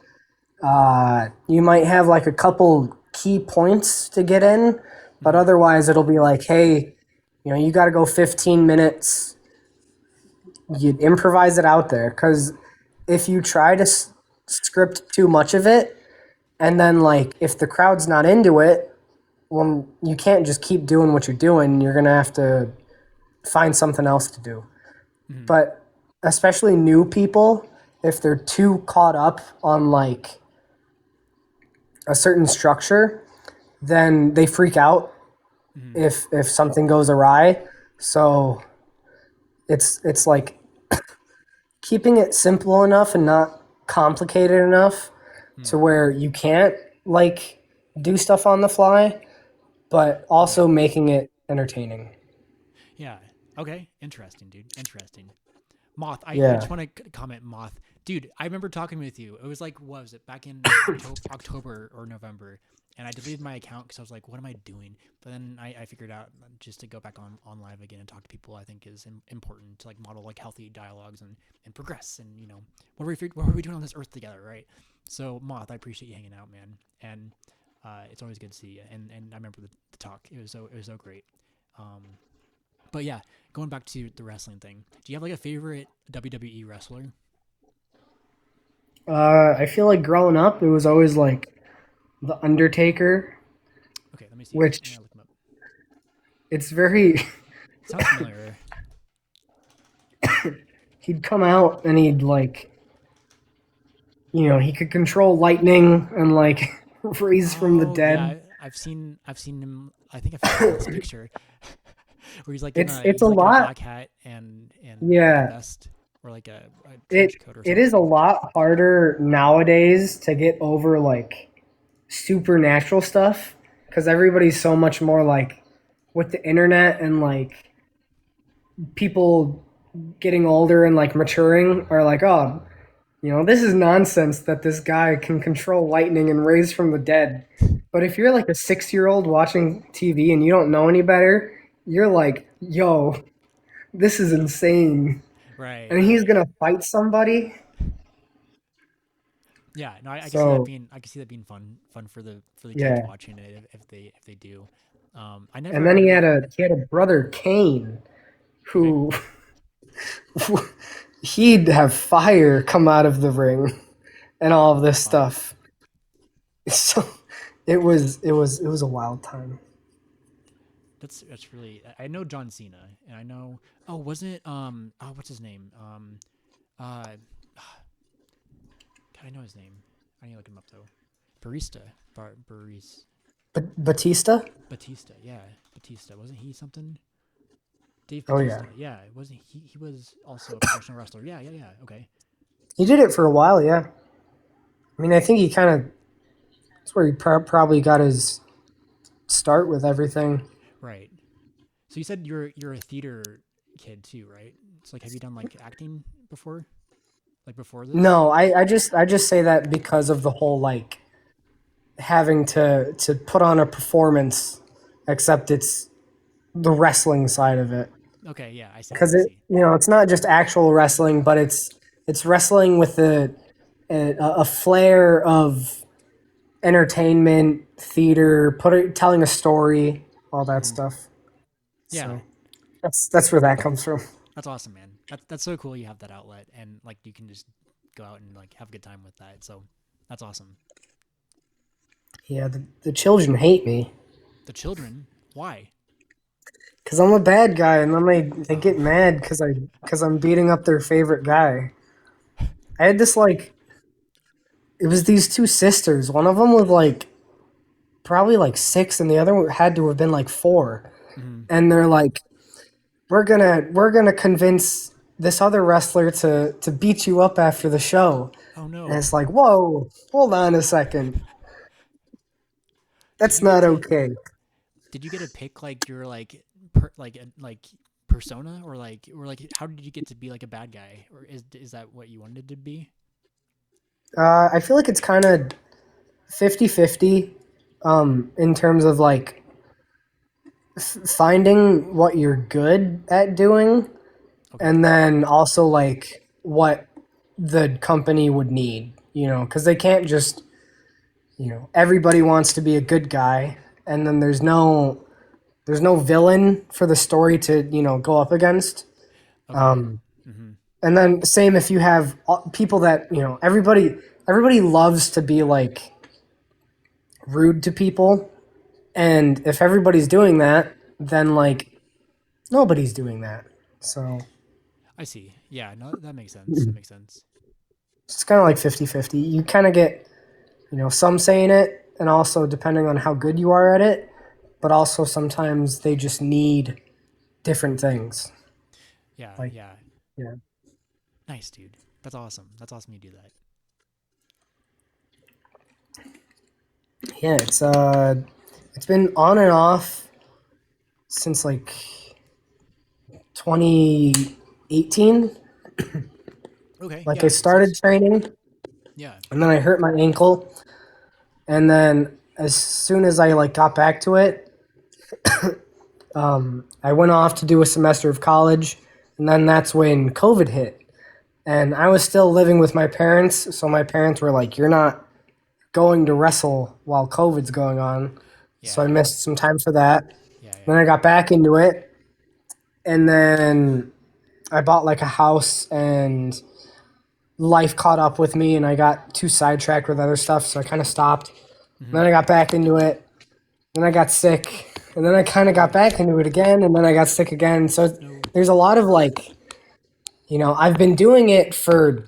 Speaker 2: You might have like a couple key points to get in, but
Speaker 1: Hmm.
Speaker 2: otherwise it'll be like, hey, you got to go 15 minutes. You improvise it out there because if you try to script too much of it, and then like if the crowd's not into it, well, you can't just keep doing what you're doing. You're gonna have to find something else to do.
Speaker 1: Hmm.
Speaker 2: But especially new people, if they're too caught up on like a certain structure, then they freak out
Speaker 1: Hmm.
Speaker 2: if something goes awry. So it's like keeping it simple enough and not complicated enough to
Speaker 1: Hmm.
Speaker 2: where you can't like do stuff on the fly, but also
Speaker 1: Right.
Speaker 2: making it entertaining.
Speaker 1: Yeah. Okay. Interesting, dude. Interesting. Moth, I
Speaker 2: Yeah.
Speaker 1: just want to comment, Moth. dude, I remember talking with you. It was like, what was it, back in October or November, and I deleted my account because I was like, what am I doing? But then I figured out just to go back on live again and talk to people. I think is important to like model like healthy dialogues and progress, and what are we doing on this earth together, right? So Moth, I appreciate you hanging out, man, and it's always good to see you. And I remember the talk. It was so great. Um, but yeah, going back to the wrestling thing, do you have like a favorite WWE wrestler?
Speaker 2: I feel like growing up, it was always like the Undertaker,
Speaker 1: Okay, let me see. I
Speaker 2: which
Speaker 1: gotta look him up.
Speaker 2: it's very.
Speaker 1: Sounds familiar.
Speaker 2: He'd come out and he'd like, he could control lightning and like raise from the
Speaker 1: Oh
Speaker 2: dead.
Speaker 1: yeah, I've seen him. I think I've seen this picture where he's like in a
Speaker 2: It's a
Speaker 1: he's like in a
Speaker 2: lot.
Speaker 1: black hat and like a
Speaker 2: Yeah,
Speaker 1: vest or like a
Speaker 2: it
Speaker 1: trench coat or
Speaker 2: it is a
Speaker 1: something.
Speaker 2: lot harder nowadays to get over like supernatural stuff because everybody's so much more like with the internet and like people getting older and like maturing are like, oh, this is nonsense that this guy can control lightning and raise from the dead. But if you're like a 6 year old watching TV and you don't know any better, you're like, yo, this is insane.
Speaker 1: Right,
Speaker 2: And he's
Speaker 1: right.
Speaker 2: gonna fight somebody.
Speaker 1: Yeah, no, I can see that
Speaker 2: So
Speaker 1: being fun for the kids
Speaker 2: yeah.
Speaker 1: watching it if they do. I
Speaker 2: And then
Speaker 1: never
Speaker 2: he had
Speaker 1: really.
Speaker 2: a brother Kane
Speaker 1: Okay.
Speaker 2: who he'd have fire come out of the ring and all of this
Speaker 1: Wow.
Speaker 2: stuff. So it was a wild time.
Speaker 1: That's really. I know John Cena and I know. Oh, wasn't it? what's his name? Uh, God, I know his name. I need to look him up though. Barista, Baris,
Speaker 2: Batista?
Speaker 1: Batista. Yeah, Batista. Wasn't he something? Dave
Speaker 2: Oh yeah.
Speaker 1: Batista. Yeah, wasn't he? He was also a professional wrestler. Yeah, yeah, yeah. Okay,
Speaker 2: He did it for a while, yeah. I mean, I think he kind of that's where he probably got his start with everything.
Speaker 1: right. So you said you're a theater kid too, right? It's like, have you done like acting before? Like before this?
Speaker 2: No, I just say that because of the whole like having to put on a performance, except it's the wrestling side of it.
Speaker 1: Okay, yeah, I see.
Speaker 2: Because
Speaker 1: I see.
Speaker 2: it's not just actual wrestling, but it's wrestling with a flair of entertainment, theater, telling a story, all that
Speaker 1: Hmm.
Speaker 2: stuff.
Speaker 1: Yeah,
Speaker 2: So that's where that comes from.
Speaker 1: that's awesome, man. That's so cool. You have that outlet and like you can just go out and like have a good time with that. So that's awesome.
Speaker 2: Yeah, the children hate me
Speaker 1: The children, why?
Speaker 2: because I'm a bad guy, and then they
Speaker 1: Oh,
Speaker 2: get mad because I'm beating up their favorite guy. I had this like it was these two sisters. One of them was like probably like 6, and the other one had to have been like 4.
Speaker 1: hmm.
Speaker 2: And they're like, we're gonna convince this other wrestler to beat you up after the show.
Speaker 1: Oh
Speaker 2: And
Speaker 1: no.
Speaker 2: it's like, whoa, hold on a second.
Speaker 1: Did
Speaker 2: That's
Speaker 1: you get
Speaker 2: not
Speaker 1: to
Speaker 2: okay.
Speaker 1: did you get to pick like your like persona or like how did you get to be like a bad guy or is that what you wanted to be?
Speaker 2: I feel like it's kind of 50-50 in terms of like finding what you're good at doing
Speaker 1: Okay.
Speaker 2: and then also like what the company would need, because they can't just, everybody wants to be a good guy and then there's no villain for the story to, go up against.
Speaker 1: Okay.
Speaker 2: Um,
Speaker 1: Hmm.
Speaker 2: and then same if you have people that, everybody loves to be like rude to people. And if everybody's doing that, then like nobody's doing that. So
Speaker 1: I see. Yeah, no, that makes sense. That makes sense.
Speaker 2: it's kind of like 50-50. You kind of get, some saying it and also depending on how good you are at it, but also sometimes they just need different things.
Speaker 1: Yeah,
Speaker 2: Like,
Speaker 1: yeah.
Speaker 2: yeah.
Speaker 1: Nice, dude. That's awesome. That's awesome you do that.
Speaker 2: Yeah, it's been on and off since like 2018.
Speaker 1: Okay.
Speaker 2: Like I
Speaker 1: Yeah, makes
Speaker 2: started
Speaker 1: sense.
Speaker 2: training
Speaker 1: Yeah.
Speaker 2: and then I hurt my ankle, and then as soon as I like got back to it, I went off to do a semester of college, and then that's when COVID hit. And I was still living with my parents, so my parents were like, "You're not going to wrestle while COVID's going on." So I
Speaker 1: Yeah.
Speaker 2: missed some time for that.
Speaker 1: Yeah.
Speaker 2: Then
Speaker 1: Yeah.
Speaker 2: I got back into it, and then I bought like a house, and life caught up with me, and I got too sidetracked with other stuff, so I kind of stopped.
Speaker 1: Mm-hmm.
Speaker 2: Then I got back into it. Then I got sick, and then I kind of got
Speaker 1: Oh
Speaker 2: back into it again, and then I got sick again. So
Speaker 1: no.
Speaker 2: there's a lot of like, I've been doing it for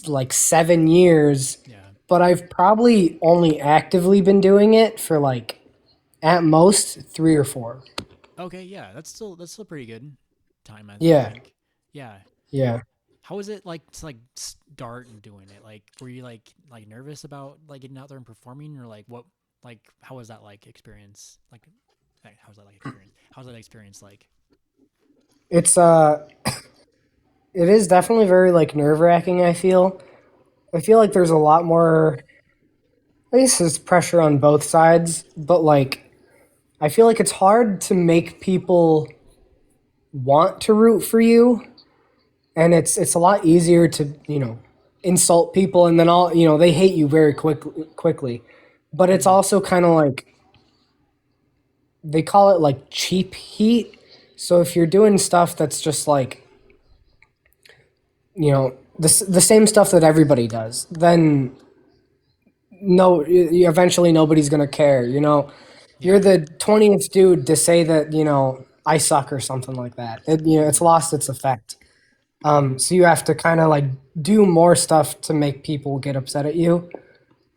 Speaker 2: like 7 years,
Speaker 1: Yeah.
Speaker 2: but I've probably only actively been doing it for like at most 3 or 4.
Speaker 1: Okay. Yeah. That's still pretty good time. I
Speaker 2: Yeah,
Speaker 1: think. Yeah.
Speaker 2: yeah.
Speaker 1: How was it like to like start doing it? Like, were you like nervous about like getting out there and performing, or like what? Like, how was that like experience? How was that like experience? How's that experience like?
Speaker 2: It's it is definitely very like nerve wracking. I feel like there's a lot more. I guess there's pressure on both sides, but like I feel like it's hard to make people want to root for you, and it's a lot easier to insult people, and then all they hate you very quickly. But it's
Speaker 1: Mm-hmm.
Speaker 2: also kind of like they call it like cheap heat. So if you're doing stuff that's just like the same stuff that everybody does, then no, eventually nobody's gonna care. You're
Speaker 1: Yeah.
Speaker 2: the 20th dude to say that I suck or something like that. It's
Speaker 1: Mm-hmm.
Speaker 2: lost its effect.
Speaker 1: Mm-hmm.
Speaker 2: So you have to kind of like do more stuff to make people get upset at you.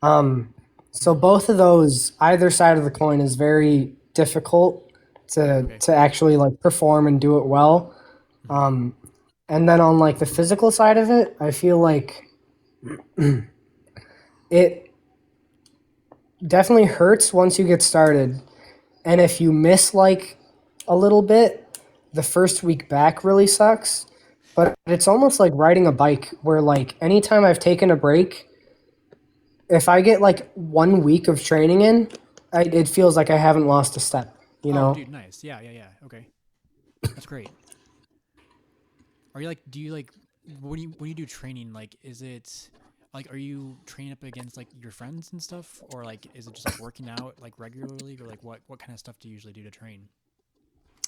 Speaker 2: So
Speaker 1: Mm-hmm.
Speaker 2: both of those, either side of the coin, is very difficult to
Speaker 1: Okay.
Speaker 2: to actually like perform and do it well.
Speaker 1: Mm-hmm.
Speaker 2: And then on like the physical side of it, I feel like it definitely hurts once you get started. And if you miss like a little bit, the first week back really sucks. But it's almost like riding a bike where like anytime I've taken a break, if I get like 1 week of training in, it feels like I haven't lost a step, you
Speaker 1: Oh,
Speaker 2: know?
Speaker 1: dude, nice. Yeah. Yeah. Yeah. Okay. That's great. Are you like? Do you like when you do training? Like, is it like are you training up against like your friends and stuff, or like is it just like working out like regularly, or like what kind of stuff do you usually do to train?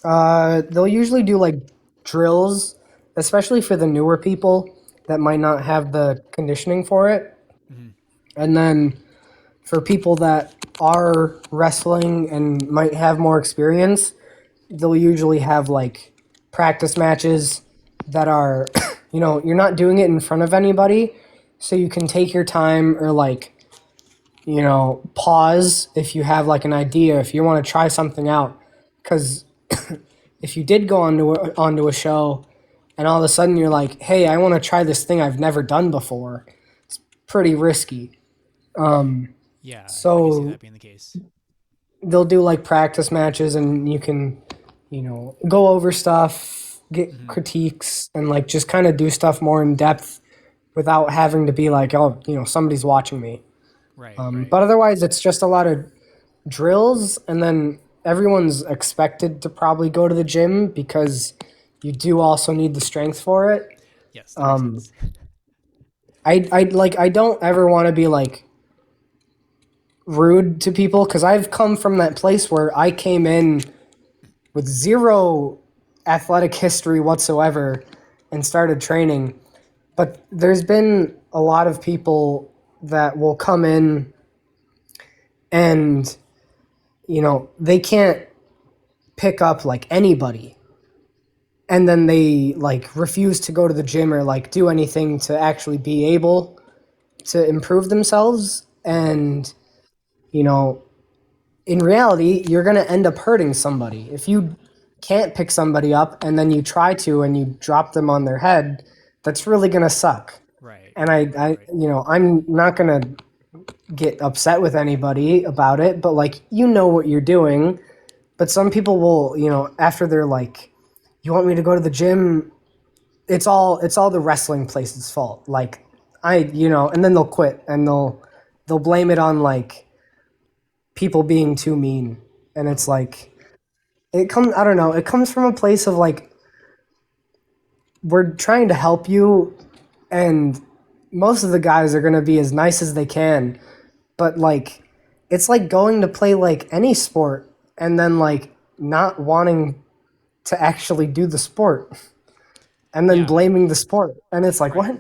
Speaker 2: They'll usually do like drills, especially for the newer people that might not have the conditioning for it.
Speaker 1: Mm-hmm.
Speaker 2: And then for people that are wrestling and might have more experience, they'll usually have like practice matches that are, you're not doing it in front of anybody. So you can take your time or like, pause if you have like an idea, if you want to try something out. Because if you did go onto a show and all of a sudden you're like, hey, I want to try this thing I've never done before, pretty risky.
Speaker 1: Yeah, I can see
Speaker 2: So
Speaker 1: that being the case.
Speaker 2: they'll do like practice matches and you can, go over stuff, get
Speaker 1: Mm-hmm.
Speaker 2: critiques, and like just kind of do stuff more in depth without having to be like, oh, somebody's watching me.
Speaker 1: Right, right.
Speaker 2: But otherwise, it's just a lot of drills, and then everyone's expected to probably go to the gym because you do also need the strength for it.
Speaker 1: Yes, that makes sense.
Speaker 2: I don't ever want to be like rude to people because I've come from that place where I came in with zero athletic history whatsoever and started training. But there's been a lot of people that will come in and they can't pick up like anybody, and then they like refuse to go to the gym or like do anything to actually be able to improve themselves.
Speaker 1: Mm-hmm.
Speaker 2: And you know in reality you're going to end up hurting somebody if you can't pick somebody up and then you try to and you drop them on their head. That's really going to suck.
Speaker 1: Right,
Speaker 2: And
Speaker 1: right, right, right.
Speaker 2: I'm not going to get upset with anybody about it, but like what you're doing. But some people will, after they're like, you want me to go to the gym it's all the wrestling place's fault. Like and then they'll quit and they'll blame it on like people being too mean, and it's
Speaker 1: Oh,
Speaker 2: like it comes. I don't know. It comes from a place of like we're trying to help you, and most of the guys are gonna be as nice as they can, but like it's like going to play like any sport and then like not wanting to actually do the sport and then
Speaker 1: yeah,
Speaker 2: blaming the sport, and it's like
Speaker 1: right.
Speaker 2: what?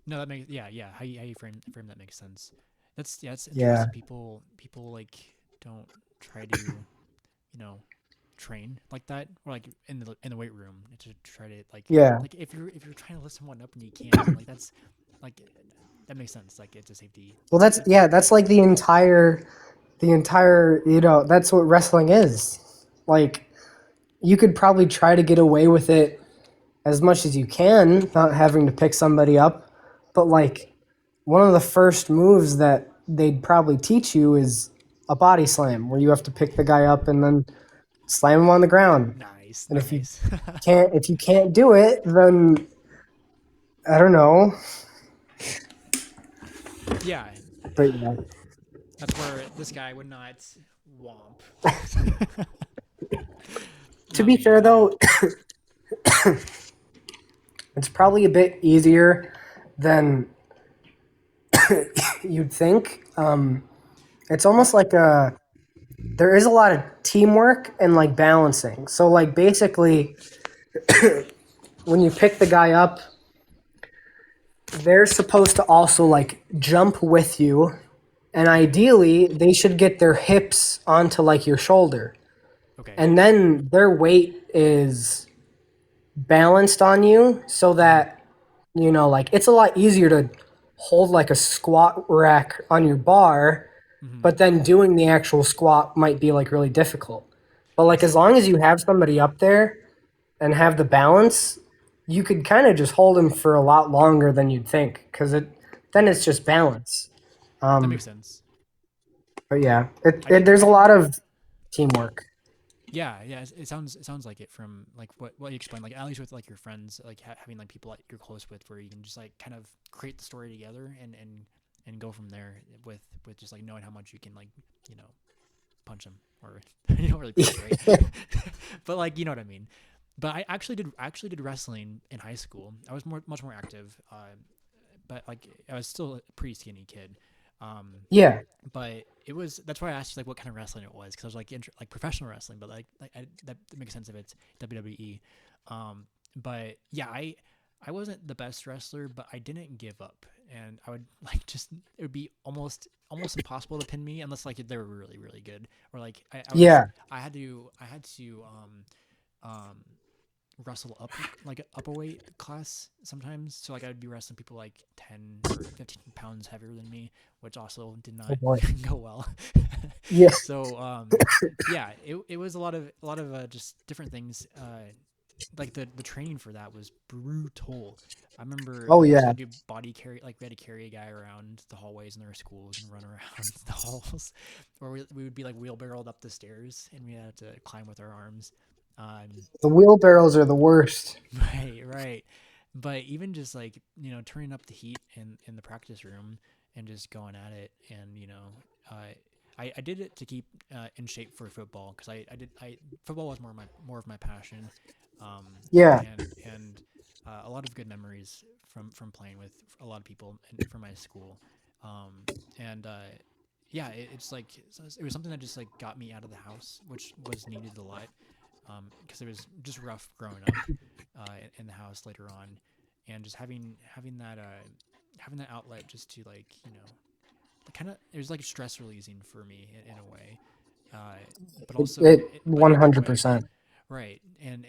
Speaker 1: No, that makes yeah. How you frame that makes sense. That's yeah. It's
Speaker 2: Yeah,
Speaker 1: interesting. People like don't try to train like that or like in the weight room to try to
Speaker 2: yeah.
Speaker 1: like if you're trying to lift someone up and you can't like that's like that makes sense. Like it's a
Speaker 2: Well, that's
Speaker 1: safety
Speaker 2: yeah. That's like
Speaker 1: concern.
Speaker 2: the entire. That's what wrestling is. Like you could probably try to get away with it as much as you can, not having to pick somebody up. But like one of the first moves that they'd probably teach you is a body slam, where you have to pick the guy up and then slam him on the ground.
Speaker 1: Nice,
Speaker 2: And if you
Speaker 1: nice.
Speaker 2: can't do it, then I don't know.
Speaker 1: Yeah,
Speaker 2: But yeah.
Speaker 1: that's where this guy would not womp.
Speaker 2: To
Speaker 1: Not
Speaker 2: be
Speaker 1: me.
Speaker 2: fair though, it's probably a bit easier than you'd think. It's almost
Speaker 1: What?
Speaker 2: like there is a lot of teamwork and like balancing. So like basically when you pick the guy up, they're supposed to also like jump with you, and ideally they should get their hips onto like your shoulder.
Speaker 1: Okay.
Speaker 2: And then their weight is balanced on you so
Speaker 1: Hmm.
Speaker 2: that like it's a lot easier to hold like a squat rack on your bar,
Speaker 1: Hmm.
Speaker 2: but then doing the actual squat might be like really difficult. But like as
Speaker 1: That's
Speaker 2: long as you have somebody up there and have the balance, you could kind of just hold them for a lot longer than you'd think because then
Speaker 1: yeah.
Speaker 2: it's just balance.
Speaker 1: That
Speaker 2: Um,
Speaker 1: makes sense.
Speaker 2: but yeah,
Speaker 1: I
Speaker 2: there's a
Speaker 1: didn't
Speaker 2: lot of teamwork.
Speaker 1: yeah. It sounds like it from like what you explained. Like at least with like your friends, like having like people like you're close with, where you can just like kind of create the story together and go from there with just like knowing how much you can like you know punch them or you don't really punch right, but like you know what I mean. But I actually did wrestling in high school. I was much more active, but like I was still a pretty skinny kid. Um,
Speaker 2: Yeah,
Speaker 1: but it was that's why I asked you like what kind of wrestling it was because I was like like professional wrestling, but that makes sense if it's WWE. Um, but yeah, I wasn't the best wrestler, but I didn't give up, and I would like just it would be almost impossible to pin me unless like they were really good or like
Speaker 2: yeah.
Speaker 1: I had to um wrestle up like up a weight class sometimes. So like I'd be wrestling people like 10 or 15 pounds heavier than me, which also did
Speaker 2: Oh
Speaker 1: not
Speaker 2: boy.
Speaker 1: go well.
Speaker 2: Yeah.
Speaker 1: So yeah, it was a lot of just different things. Like the training for that was brutal. I remember
Speaker 2: Oh
Speaker 1: we just
Speaker 2: yeah.
Speaker 1: had to do body carry, like we had to carry a guy around the hallways in our schools and run around the halls, or we would be like wheelbarrowed up the stairs and we had to climb with our arms.
Speaker 2: The wheelbarrows are the worst.
Speaker 1: Right, right. But even just like, turning up the heat in the practice room and just going at it and, I did it to keep in shape for football because football was more of my passion. Um,
Speaker 2: Yeah.
Speaker 1: a lot of good memories from playing with a lot of people from my school. And yeah, it's like it was something that just like got me out of the house, which was needed a lot because it was just rough growing up in the house later on, and just having that outlet just to like kind of it was like stress releasing for me in a way, uh, but also
Speaker 2: It
Speaker 1: but in a good way,
Speaker 2: 100%.
Speaker 1: right? And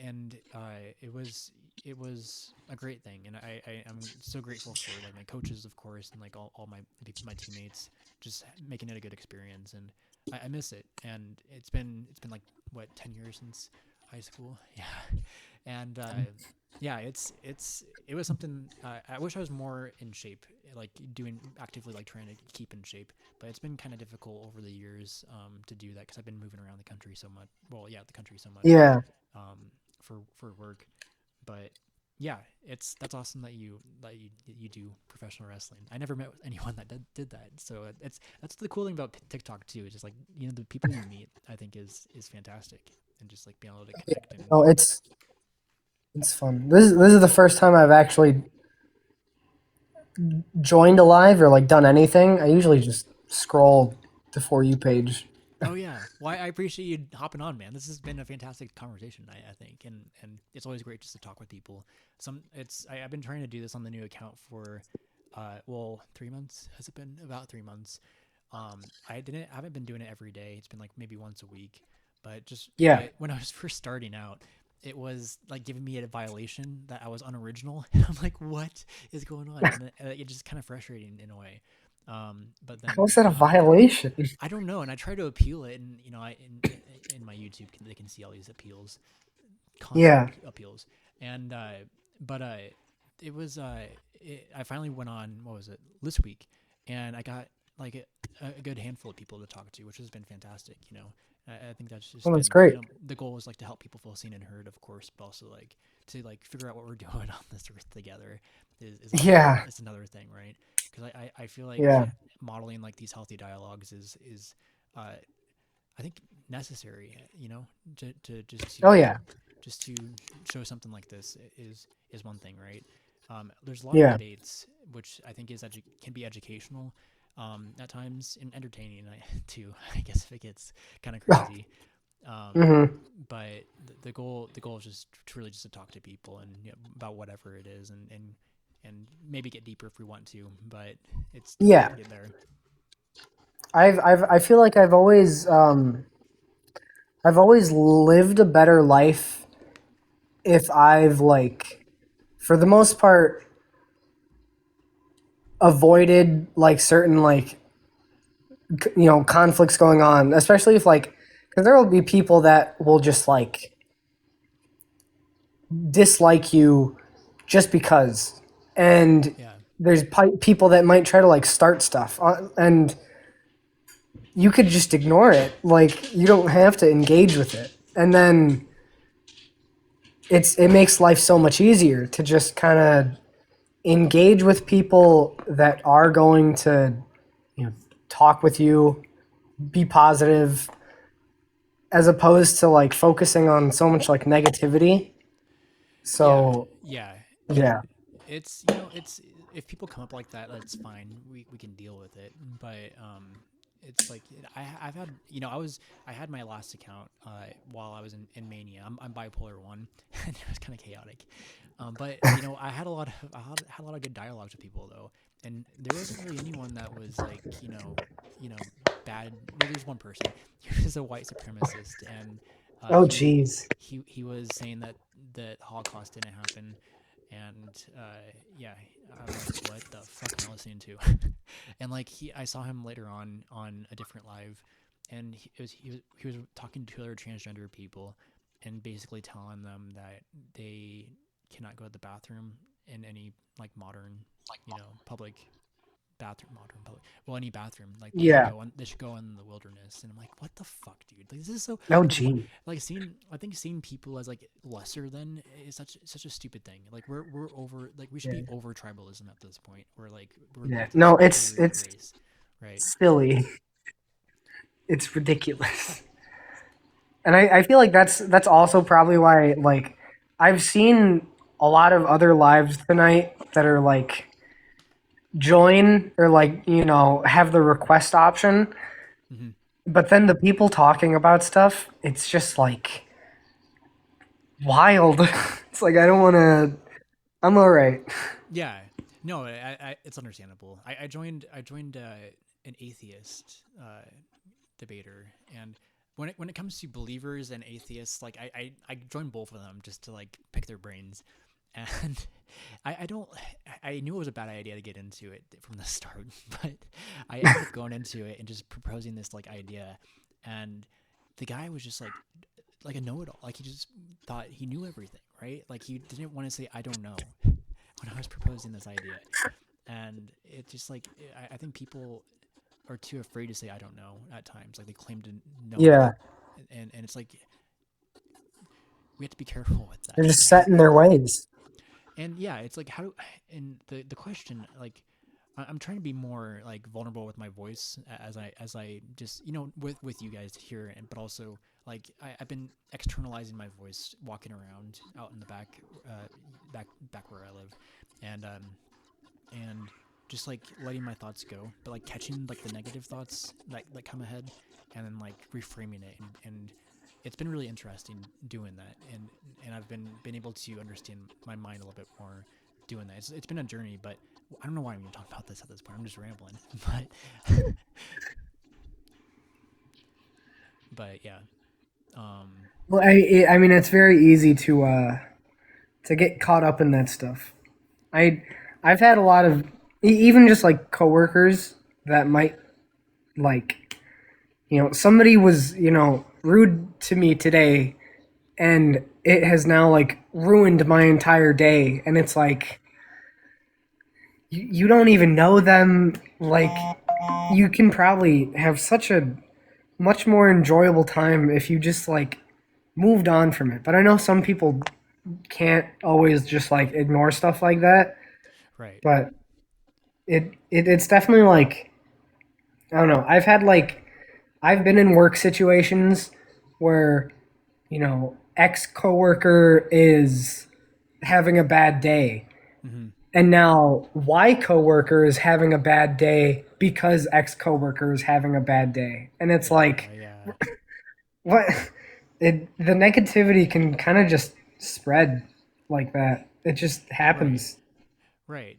Speaker 1: it was a great thing, and I'm so grateful for like my coaches, of course, and like all my teammates, just making it a good experience, and I miss it, and it's been like what 10 years since high school, yeah, and yeah, it was something I wish I was more in shape, like doing actively like trying to keep in shape, but it's been kind of difficult over the years to do that because I've been moving around the country so much. Well, yeah, the country so much
Speaker 2: Yeah.
Speaker 1: um, for work. But Yeah, it's that's awesome that you do professional wrestling. I never met anyone that did that, so that's the cool thing about TikTok too. It's just like the people you meet. I think is fantastic, and just like being able to
Speaker 2: Yeah.
Speaker 1: connect and
Speaker 2: Oh, it's fun. This is the first time I've actually joined a live or like done anything. I usually just scroll the For You page.
Speaker 1: oh yeah, well I appreciate you hopping on, man. This has been a fantastic conversation, I think, and it's always great just to talk with people. I've been trying to do this on the new account for, well, 3 months. Has it been about 3 months? I haven't been doing it every day. It's been like maybe once a week, but just
Speaker 2: Yeah.
Speaker 1: when I was first starting out, it was like giving me a violation that I was unoriginal, and I'm like, what is going on? And it just kind of frustrating in a way. But
Speaker 2: How
Speaker 1: then
Speaker 2: is that a violation?
Speaker 1: I don't know, and I try to appeal it, and in my YouTube they can see all these appeals, constant
Speaker 2: Yeah.
Speaker 1: appeals, and but it was I finally went on, what was it, this week, and I got like a good handful of people to talk to, which has been fantastic. I think that's just
Speaker 2: Well, that's
Speaker 1: been,
Speaker 2: great.
Speaker 1: the goal is like to help people feel seen and heard, of course, but also like to like figure out what we're doing on this earth together
Speaker 2: Yeah.
Speaker 1: is another thing, right? Because I feel like
Speaker 2: Yeah.
Speaker 1: modeling like these healthy dialogues is uh, I think necessary, to
Speaker 2: Oh yeah.
Speaker 1: just to show something like this is one thing, right? There's a lot of
Speaker 2: Yeah.
Speaker 1: debates, which I think can be educational, at times, and entertaining, too. I guess if it gets kind of crazy, um,
Speaker 2: hmm
Speaker 1: but the goal is just truly just to talk to people and, about whatever it is, and maybe get deeper if we want to, but it's definitely
Speaker 2: Yeah.
Speaker 1: to get there.
Speaker 2: I feel like I've always lived a better life if I've like for the most part avoided like certain like conflicts going on, especially if like because there will be people that will just like dislike you just because, and
Speaker 1: Yeah,
Speaker 2: there's people that might try to like start stuff, and you could just ignore it. Like you don't have to engage with it, and then it makes life so much easier to just kind of engage with people that are going to you know talk with you, be positive, as opposed to like focusing on so much like negativity.
Speaker 1: yeah,
Speaker 2: So
Speaker 1: yeah,
Speaker 2: yeah,
Speaker 1: and it's if people come up like that, that's fine. We can deal with it, but it's like I've had, I had my last account while I was in mania. I'm bipolar one, and it was kind of chaotic. But I had a lot of good dialogues with people though, and there wasn't really anyone that was like, you know bad. Well, there's one person. He was a white supremacist, and uh,
Speaker 2: oh
Speaker 1: he
Speaker 2: geez,
Speaker 1: he was saying that the Holocaust didn't happen, and yeah, I'm like, what the fuck am I listening to? And like I saw him later on a different live, and he was talking to other transgender people, and basically telling them that they cannot go to the bathroom in any like modern, public bathroom, modern public, well, any bathroom, like
Speaker 2: yeah,
Speaker 1: they should go in the wilderness. And I'm like, what the fuck, dude? Like, this is so
Speaker 2: oh
Speaker 1: like what,
Speaker 2: gee,
Speaker 1: like seeing I think seeing people as like lesser than is such a stupid thing. Like we're over, like we should
Speaker 2: yeah,
Speaker 1: be over tribalism at this point. We're
Speaker 2: yeah.
Speaker 1: like this
Speaker 2: No,
Speaker 1: superior
Speaker 2: it's
Speaker 1: race, right?
Speaker 2: silly. It's ridiculous. And I feel like that's also probably why like I've seen a lot of other lives tonight that are like join or like have the request option,
Speaker 1: Mm-hmm.
Speaker 2: but then the people talking about stuff, it's just like wild. It's like I don't want to. I'm all right.
Speaker 1: Yeah, no, it's understandable. I joined an atheist debater, and when it comes to believers and atheists, like I joined both of them just to like pick their brains, and I don't I knew it was a bad idea to get into it from the start, but I ended up going into it and just proposing this like idea, and the guy was just like a know-it-all. Like he just thought he knew everything, right? Like he didn't want to say I don't know when I was proposing this idea, and it just like I think people are too afraid to say I don't know at times. Like they claim to know a
Speaker 2: Yeah,
Speaker 1: lot, and it's like we have to be careful with
Speaker 2: they're
Speaker 1: that,
Speaker 2: just
Speaker 1: right?
Speaker 2: set in their ways.
Speaker 1: And yeah, it's like how do and the question like I'm trying to be more like vulnerable with my voice as I just with you guys here, and but also like I've been externalizing my voice walking around out in the back where I live, and and just like letting my thoughts go, but like catching like the negative thoughts that come ahead, and then like reframing it, and it's been really interesting doing that, and I've been able to understand my mind a little bit more doing that. It's been a journey, but I don't know why I'm even talking about this at this point. I'm just rambling, but yeah, um,
Speaker 2: Well, I mean, it's very easy to get caught up in that stuff. I I've had a lot of even just like coworkers that might like somebody was rude to me today, and it has now like ruined my entire day, and it's like you don't even know them. Like you can probably have such a much more enjoyable time if you just like moved on from it. But I know some people can't always just like ignore stuff like that.
Speaker 1: right.
Speaker 2: But it's definitely like I don't know. I've been in work situations where ex coworker is having a bad day,
Speaker 1: Mm-hmm.
Speaker 2: and now Y coworker is having a bad day because ex coworker is having a bad day, and it's
Speaker 1: Yeah,
Speaker 2: like
Speaker 1: yeah,
Speaker 2: what the negativity can kind of just spread like that. It just
Speaker 1: right,
Speaker 2: happens.
Speaker 1: right.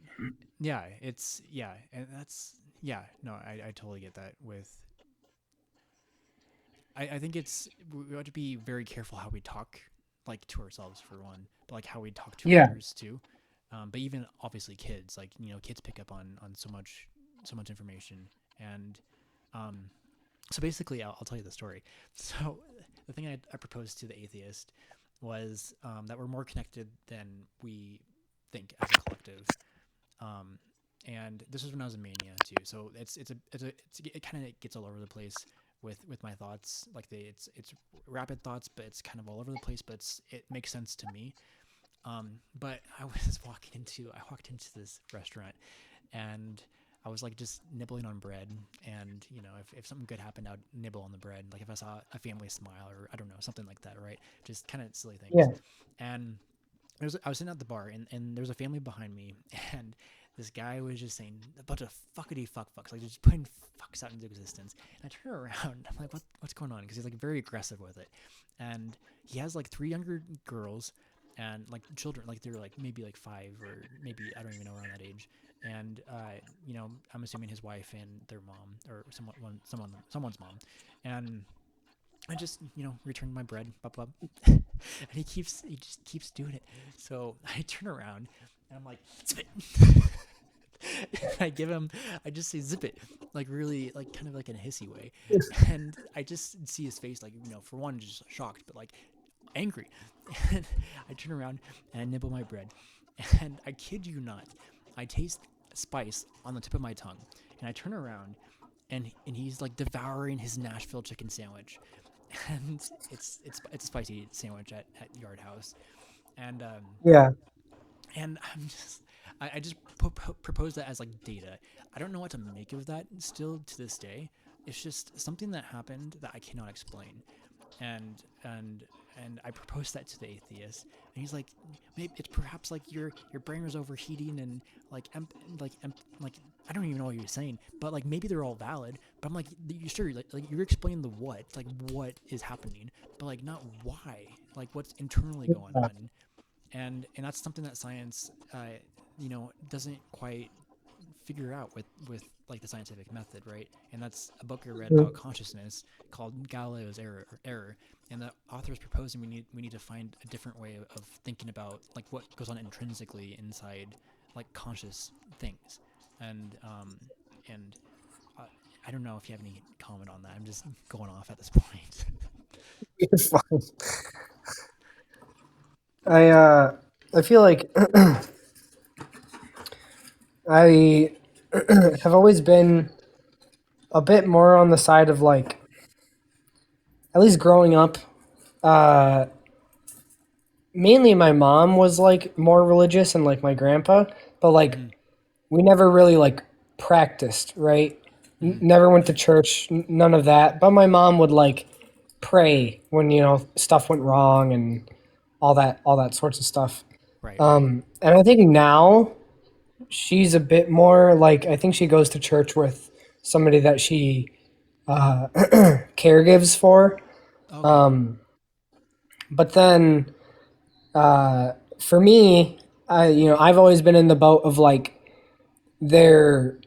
Speaker 1: Yeah, it's yeah, and that's yeah. No, I totally get that with I think it's we ought to be very careful how we talk, like to ourselves for one, but like how we talk to
Speaker 2: Yeah,
Speaker 1: others too. But even obviously kids, like kids pick up on so much information, and um, so basically, I'll tell you the story. So the thing I proposed to the atheist was that we're more connected than we think as a collective. Um, and this was when I was in mania too. So it kind of gets all over the place with my thoughts. Like it's rapid thoughts, but it's kind of all over the place. But it makes sense to me. But I walked into this restaurant, and I was like just nibbling on bread, and if something good happened, I'd nibble on the bread. Like if I saw a family smile, or I don't know, something like that, right? Just kind of silly things.
Speaker 2: yeah,
Speaker 1: And I was sitting at the bar, and there was a family behind me, and this guy was just saying a bunch of fuckity fucks, like just putting fucks out into existence. And I turn around, I'm like, what's going on? Because he's like very aggressive with it, and he has like three younger girls, and like children, like they're like maybe like 5 or maybe I don't even know around that age. And I'm assuming his wife and their mom or someone's mom, and I just returned my bread, blah, blah, and he just keeps doing it. So I turn around and I'm like, zip it. I give him, I just say zip it, like really, like kind of like in a hissy way, and I just see his face, like for one, just shocked, but like angry. And I turn around and I nibble my bread, and I kid you not, I taste spice on the tip of my tongue, and I turn around, and he's like devouring his Nashville chicken sandwich, and it's a spicy sandwich at Yard House, and
Speaker 2: yeah.
Speaker 1: I'm just I just propose that as like data. I don't know what to make of that still to this day. It's just something that happened that I cannot explain, and and and I proposed that to the atheist, and he's like, maybe it's perhaps like your brain was overheating, and like like I don't even know what he was saying, but like maybe they're all valid. But I'm like, you sure? Like you're explaining the what, like what is happening, but like not why, like what's internally going on, and that's something that science, doesn't quite figure out with like the scientific method, right? And that's a book I read about consciousness called Galileo's Error, and the author is proposing we need to find a different way of thinking about like what goes on intrinsically inside like conscious things, and and uh, I don't know if you have any comment on that. I'm just going off at this point.
Speaker 2: You're fine. I uh I feel like I have always been a bit more on the side of like at least growing up uh mainly my mom was like more religious and like my grandpa, but like
Speaker 1: Mm-hmm.
Speaker 2: we never really like practiced, right?
Speaker 1: Mm-hmm.
Speaker 2: Never went to church, none of that. But my mom would like pray when stuff went wrong and all that sorts of stuff.
Speaker 1: Right. Right.
Speaker 2: And I think now she's a bit more like I think she goes to church with somebody that she caregives for.
Speaker 1: Okay.
Speaker 2: But then for me, I've always been in the boat of like there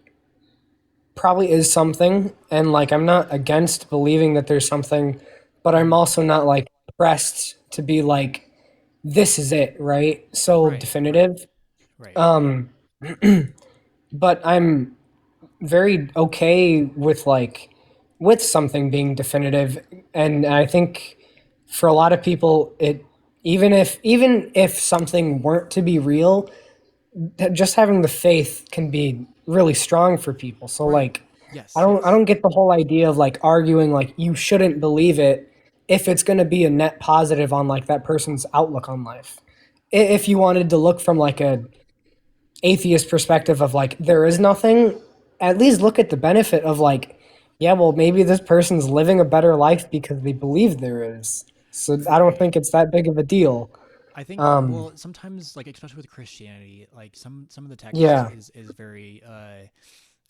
Speaker 2: probably is something, and like I'm not against believing that there's something, but I'm
Speaker 1: Mm-hmm.
Speaker 2: also not like pressed to be like this is it, right? So
Speaker 1: Right. Right.
Speaker 2: definitive.
Speaker 1: Right.
Speaker 2: Um, but I'm very okay with like with something being definitive, and I think for a lot of people it even if something weren't to be real, just having the faith can be really strong for people. So
Speaker 1: Right.
Speaker 2: like I
Speaker 1: Yes.
Speaker 2: don't I
Speaker 1: Yes.
Speaker 2: don't get the whole idea of like arguing like you shouldn't believe it if it's going to be a net positive on like that person's outlook on life. If you wanted to look from like a atheist perspective of like there is nothing, at least look at the benefit of like yeah, well maybe this person's living a better life because they believe there is. So I don't
Speaker 1: Right.
Speaker 2: think it's that big of a deal.
Speaker 1: I think
Speaker 2: Um
Speaker 1: well sometimes like especially with Christianity, like some of the text
Speaker 2: yeah.
Speaker 1: is very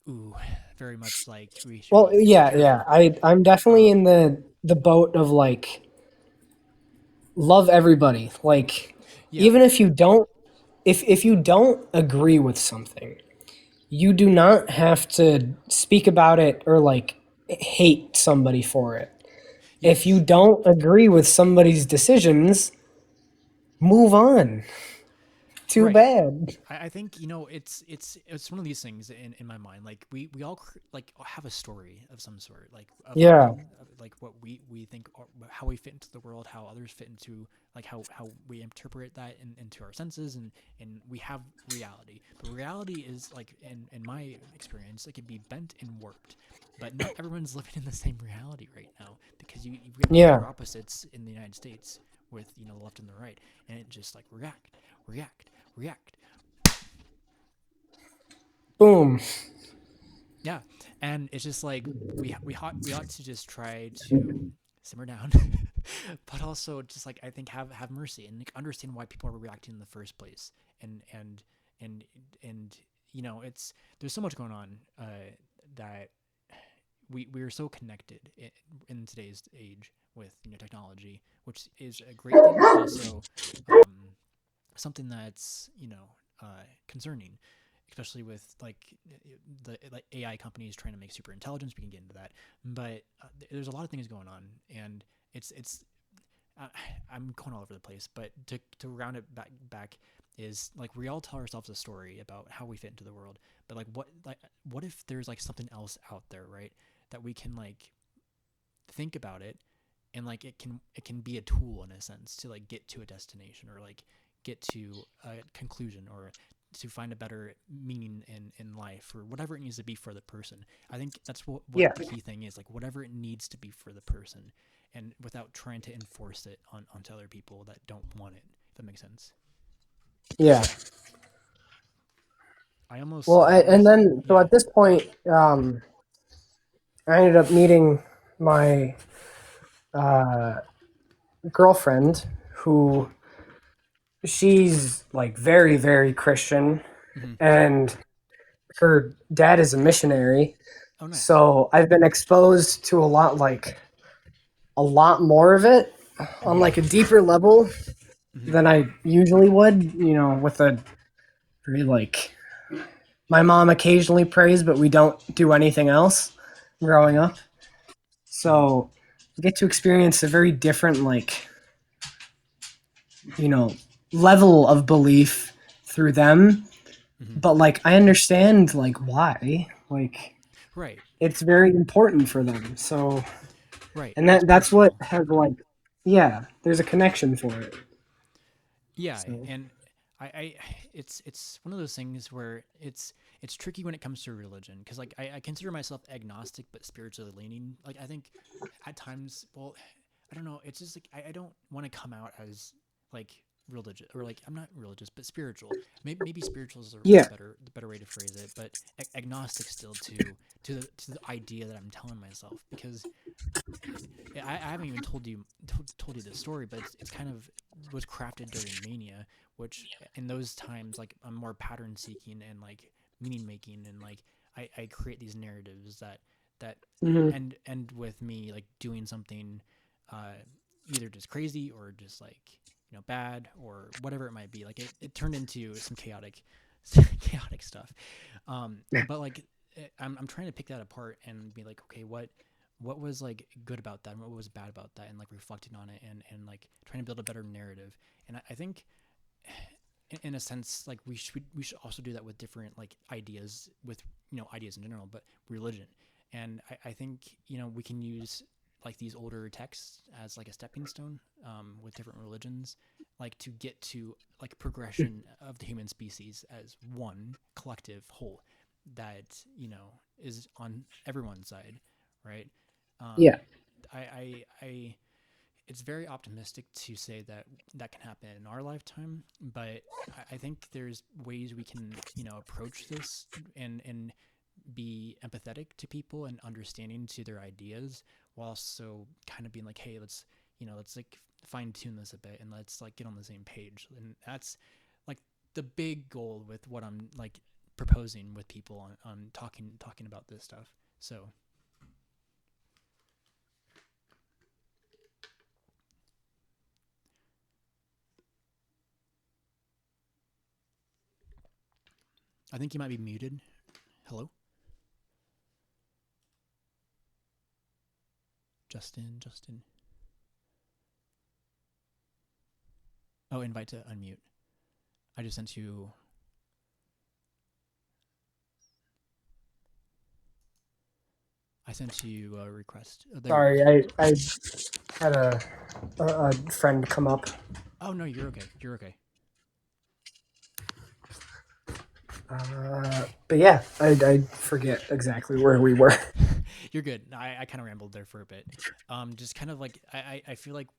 Speaker 1: ooh very much like we should
Speaker 2: Well,
Speaker 1: be
Speaker 2: yeah, yeah.
Speaker 1: careful.
Speaker 2: I'm definitely in
Speaker 1: Um
Speaker 2: the boat of like love everybody. Like
Speaker 1: yeah.
Speaker 2: even if you don't if you don't agree with something, you do not have to speak about it or like hate somebody for it. If you
Speaker 1: Yes.
Speaker 2: don't agree with somebody's decisions, move on. Too
Speaker 1: Right.
Speaker 2: bad.
Speaker 1: I think it's one of these things in my mind. Like we all like have a story of some sort, like of our
Speaker 2: Yeah.
Speaker 1: own, like what we think, or how we fit into the world, how others fit into, like how we interpret that into our senses, and we have reality. But reality is like in my experience, it can be bent and warped. But not everyone's living in the same reality right now because we have
Speaker 2: Yeah.
Speaker 1: polar opposites in the United States with the left and the right, and it just like react, react.
Speaker 2: Boom.
Speaker 1: Yeah, and it's just like we ought to just try to simmer down, but also just like I think have mercy and like, understand why people are reacting in the first place, and and and and it's there's so much going on that we are so connected in today's age with technology, which is a great thing, but also um, something that's concerning, especially with like the like AI companies trying to make super intelligence. We can get into that, but there's a lot of things going on, and it's uh, I'm going all over the place. But to round it back is like we all tell ourselves a story about how we fit into the world, but what if there's like something else out there, right? That we can like think about it, and like it can be a tool in a sense to like get to a destination, or like get to a conclusion, or to find a better meaning in life, or whatever it needs to be for the person. I think that's what
Speaker 2: Yeah.
Speaker 1: the key thing is, like whatever it needs to be for the person, and without trying to enforce it onto other people that don't want it, if that makes sense.
Speaker 2: Yeah.
Speaker 1: I almost
Speaker 2: Well,
Speaker 1: I
Speaker 2: and
Speaker 1: almost
Speaker 2: then so
Speaker 1: yeah.
Speaker 2: at this point, I ended up meeting my girlfriend who she's like very very Christian,
Speaker 1: Mm-hmm.
Speaker 2: and her dad is a missionary.
Speaker 1: Oh, nice.
Speaker 2: So I've been exposed to a lot more of it on
Speaker 1: Mm-hmm.
Speaker 2: like a deeper level
Speaker 1: Mm-hmm.
Speaker 2: than I usually would, with a very like my mom occasionally prays, but we don't do anything else growing up.
Speaker 1: Mm-hmm.
Speaker 2: So I get to experience a very different you know, level of belief through them.
Speaker 1: Mm-hmm.
Speaker 2: But like I understand like why. Like
Speaker 1: Right.
Speaker 2: it's very important for them. So
Speaker 1: Right.
Speaker 2: and
Speaker 1: It's
Speaker 2: that's what
Speaker 1: personal.
Speaker 2: has like yeah, there's a connection for it.
Speaker 1: Yeah,
Speaker 2: So
Speaker 1: and I it's one of those things where it's tricky when it comes to religion, because like I consider myself agnostic but spiritually leaning. Like I think at times, well, I don't know. It's just like I don't want to come out as like religious, or like I'm not religious, but spiritual. Maybe spiritual is
Speaker 2: Yeah.
Speaker 1: the better way to phrase it, but agnostic still to the idea that I'm telling myself, because I haven't even told you this story, but it's kind of was crafted during mania, which in those times like I'm more pattern seeking and like meaning making, and like I create these narratives that
Speaker 2: Hmm.
Speaker 1: end with me like doing something uh, either just crazy or just like bad or whatever it might be. Like it turned into some chaotic chaotic stuff. But like I'm trying to pick that apart and be like, okay, what was like good about that and what was bad about that, and like reflecting on it and like trying to build a better narrative. And I think in a sense like we should also do that with different like ideas, with ideas in general, but religion. And I think we can use like these older texts as like a stepping stone, with different religions, like to get to like progression of the human species as one collective whole that is on everyone's side, right? um,
Speaker 2: Yeah.
Speaker 1: I it's very optimistic to say that that can happen in our lifetime, but I think there's ways we can approach this and be empathetic to people and understanding to their ideas, while also kind of being like, hey, let's like fine tune this a bit and let's like get on the same page. And that's like the big goal with what I'm like proposing with people on talking about this stuff. So I think you might be muted. Hello, Justin. Oh, invite to unmute. I just sent you. I sent you a request. Oh, there you go.
Speaker 2: Sorry, I had a friend come up.
Speaker 1: Oh no, you're okay. You're okay.
Speaker 2: But yeah, I forget exactly where we were.
Speaker 1: You're good. I kind of rambled there for a bit. Just kind of like I feel like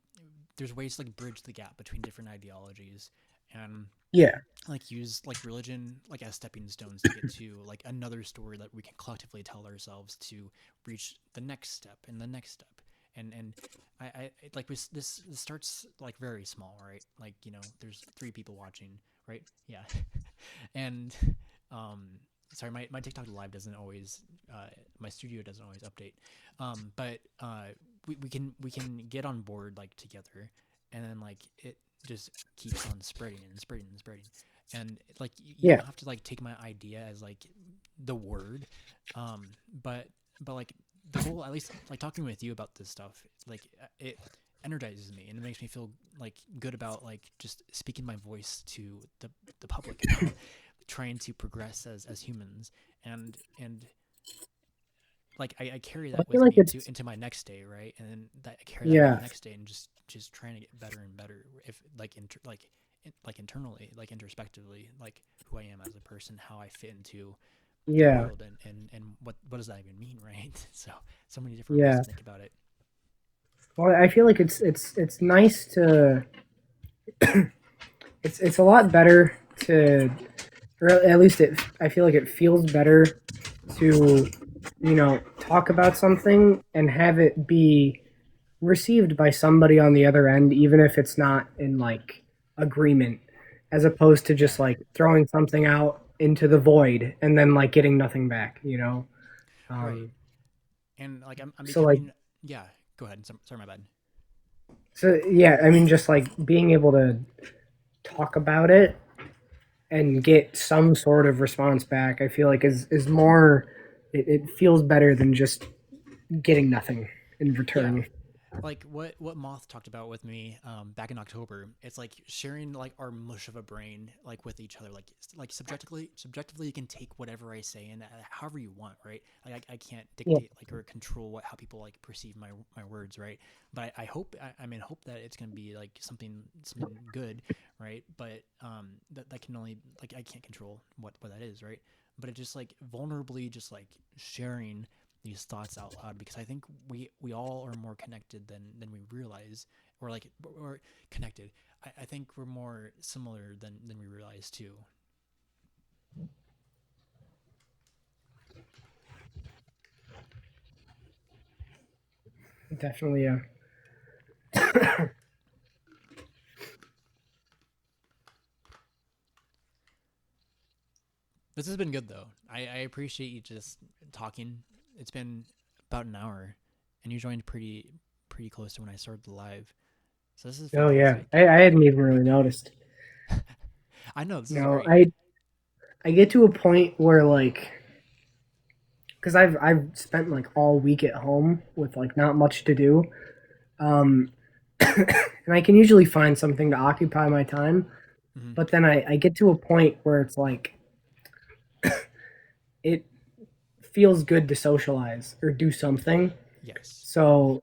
Speaker 1: there's ways to like bridge the gap between different ideologies, and
Speaker 2: Yeah.
Speaker 1: like use like religion like as stepping stones to get to like another story that we can collectively tell ourselves to reach the next step and the next step. And I like this starts like very small, right? Like there's three people watching, right? Yeah. And um sorry, my TikTok live doesn't always my studio doesn't always update. But we can get on board like together, and then like it just keeps on spreading and spreading and spreading. And like you
Speaker 2: Yeah.
Speaker 1: don't have to like take my idea as like the word, um but like the goal, at least like talking with you about this stuff, like it energizes me and it makes me feel like good about like just speaking my voice to the public about trying to progress as humans. And like I carry
Speaker 2: I
Speaker 1: that
Speaker 2: feel
Speaker 1: with
Speaker 2: like
Speaker 1: me
Speaker 2: it's
Speaker 1: into my next day, right? And then that I carry that into the
Speaker 2: yeah,
Speaker 1: next day, and just trying to get better and better, if like like internally, like introspectively, like who I am as a person, how I fit into the
Speaker 2: yeah,
Speaker 1: world, and what does that even mean, right? So many different ways to
Speaker 2: yeah.
Speaker 1: think about it.
Speaker 2: Well, I feel like it's nice to it's a lot better to, or at least I feel like it feels better to talk about something and have it be received by somebody on the other end, even if it's not in like agreement, as opposed to
Speaker 1: Yeah,
Speaker 2: just like throwing something out into the void and then like getting nothing back.
Speaker 1: right.
Speaker 2: Um,
Speaker 1: And like I'm
Speaker 2: so like
Speaker 1: becoming. Yeah, go ahead. Sorry, my bad.
Speaker 2: so yeah, I mean just like being able to talk about it and get some sort of response back, I feel like is more. It feels better than just getting nothing in
Speaker 1: Yeah,
Speaker 2: return.
Speaker 1: like what Moth talked about with me back in October. It's like sharing like our mush of a brain like with each other. Like subjectively, you can take whatever I say and however you want, right? Like I can't
Speaker 2: Yeah,
Speaker 1: dictate like or control how people like perceive my words, right? But I hope I'm in hope that it's gonna be like something good, right? But that can only like I can't control what that is, right? But it just like vulnerably just like sharing these thoughts out loud, because I think we all are more connected than we realize. or like or connected. I think we're more similar than we realize too.
Speaker 2: Definitely, yeah.
Speaker 1: This has been good though. I appreciate you just talking. It's been about an hour, and you joined pretty close to when I started the live. So this is
Speaker 2: Oh yeah,
Speaker 1: fantastic.
Speaker 2: I hadn't even really noticed.
Speaker 1: I know this is
Speaker 2: No,
Speaker 1: great.
Speaker 2: I get to a point where like, because I've spent like all week at home with like not much to do, um, and I can usually find something to occupy my time.
Speaker 1: Hmm.
Speaker 2: But then I get to a point where it's like it feels good to socialize or do something.
Speaker 1: Yes.
Speaker 2: So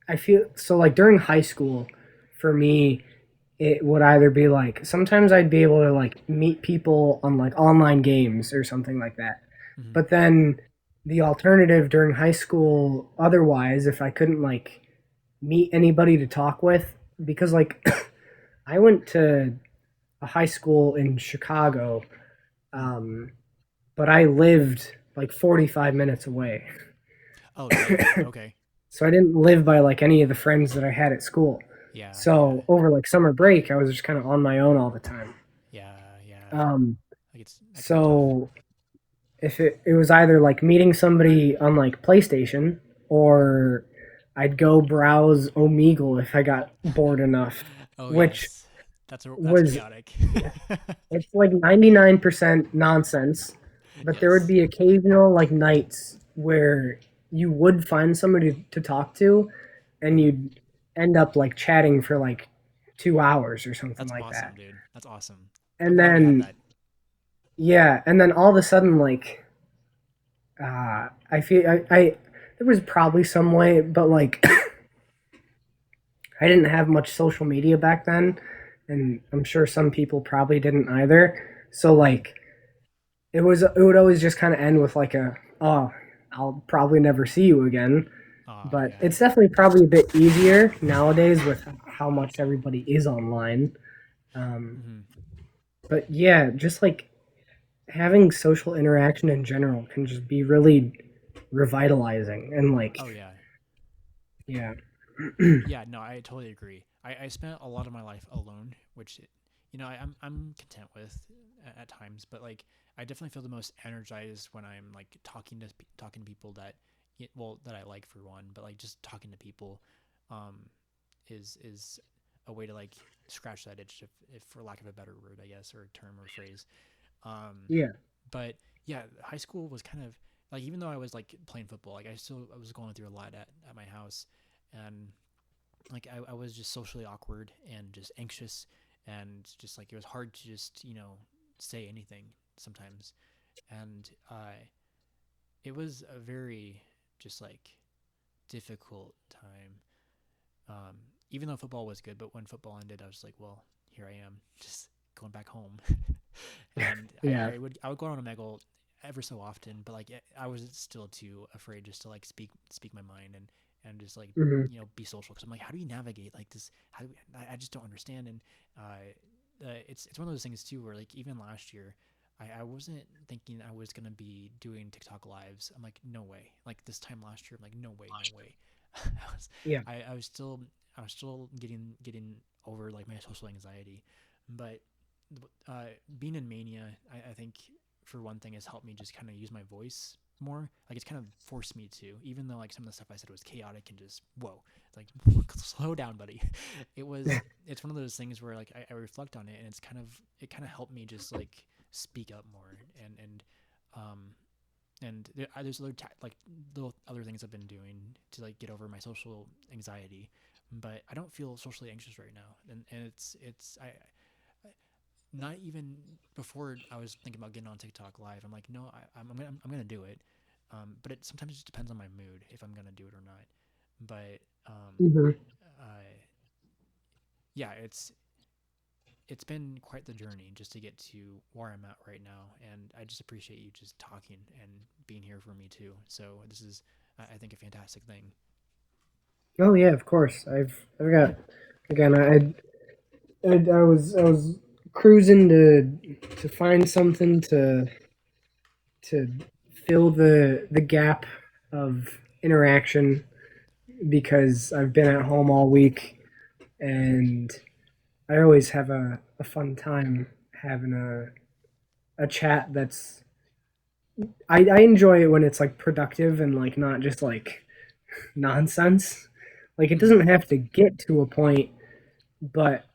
Speaker 2: I feel so like during high school, for me, it would either be like sometimes I'd be able to like meet people on like online games or something like that.
Speaker 1: Hmm.
Speaker 2: But then the alternative during high school, otherwise, if I couldn't like meet anybody to talk with, because like I went to a high school in Chicago,
Speaker 1: Hmm.
Speaker 2: um, but I lived like 45 minutes away.
Speaker 1: Oh dang. Okay.
Speaker 2: So I didn't live by like any of the friends that I had at school.
Speaker 1: Yeah. Yeah.
Speaker 2: So over like summer break, I was just kind of on my own all the time.
Speaker 1: Yeah. Yeah.
Speaker 2: Um,
Speaker 1: Like it's that can be tough.
Speaker 2: so if it was either like meeting somebody on like PlayStation or I'd go browse Omegle if I got bored enough,
Speaker 1: Oh
Speaker 2: which
Speaker 1: yes. That's
Speaker 2: was
Speaker 1: chaotic.
Speaker 2: it's like 99% nonsense, but there would
Speaker 1: Yes.
Speaker 2: be occasional like nights where you would find somebody to talk to and
Speaker 1: Hmm.
Speaker 2: you'd end up like chatting for like 2 hours or something
Speaker 1: That's
Speaker 2: like
Speaker 1: awesome,
Speaker 2: that.
Speaker 1: dude. That's awesome. I'm
Speaker 2: And
Speaker 1: glad we had
Speaker 2: then
Speaker 1: that.
Speaker 2: yeah, and then all of a sudden like I feel I there was probably some way, but like I didn't have much social media back then, and I'm sure some people probably didn't either. So
Speaker 1: Hmm.
Speaker 2: like it would always just kind of end with like a oh I'll probably never see you again.
Speaker 1: Oh
Speaker 2: But
Speaker 1: yeah.
Speaker 2: it's definitely probably a bit easier nowadays with how much everybody is online. Um,
Speaker 1: Hmm.
Speaker 2: but yeah, just like having social interaction in general can just be really revitalizing and like
Speaker 1: Oh yeah.
Speaker 2: yeah.
Speaker 1: Yeah, no, I totally agree. I spent a lot of my life alone, which I'm content with at times, but like I definitely feel the most energized when I'm like talking to people that I like for one, but like just talking to people um is a way to like scratch that itch if for lack of a better word, I guess, or term or phrase. Um
Speaker 2: Yeah.
Speaker 1: but yeah, high school was kind of like even though I was like playing football, like I was going through a lot at my house and like I was just socially awkward and just anxious and just like it was hard to just say anything sometimes and it was a very just like difficult time um, even though football was good, but when football ended I was like, well, here I am just going back home. And
Speaker 2: Yeah.
Speaker 1: I would go on Omegle ever so often, but like I was still too afraid just to like speak my mind and just like
Speaker 2: Hmm.
Speaker 1: be social because I'm like, how do you navigate like this? How do I just don't understand. And it's one of those things too where like even last year. I wasn't thinking I was gonna be doing TikTok lives. I'm like, no way. Like this time last year, I'm like, no way, no way. I was,
Speaker 2: Yeah.
Speaker 1: I was still getting over like my social anxiety, but being in Mania, I think for one thing has helped me just kind of use my voice more. Like it's kind of forced me to, even though like some of the stuff I said was chaotic and just whoa, it's like slow down, buddy. It's one of those things where like I reflect on it and it kind of helped me just like speak up more um there's like little other things I've been doing to like get over my social anxiety, but I don't feel socially anxious right now, and it's not even before I was thinking about getting on TikTok live. I'm like, no, I'm gonna do it. But it sometimes just depends on my mood if I'm gonna do it or not. But
Speaker 2: Hmm.
Speaker 1: uh, yeah, it's been quite the journey just to get to where I'm at right now, and I just appreciate you just talking and being here for me too. So this is, I think, a fantastic thing.
Speaker 2: Oh yeah, of course. I've got again. I was cruising to find something to fill the gap of interaction because I've been at home all week and I always have a fun time having a chat that's I enjoy it when it's like productive and like not just like nonsense. Like it
Speaker 1: Mm-hmm.
Speaker 2: doesn't have to get to a point, but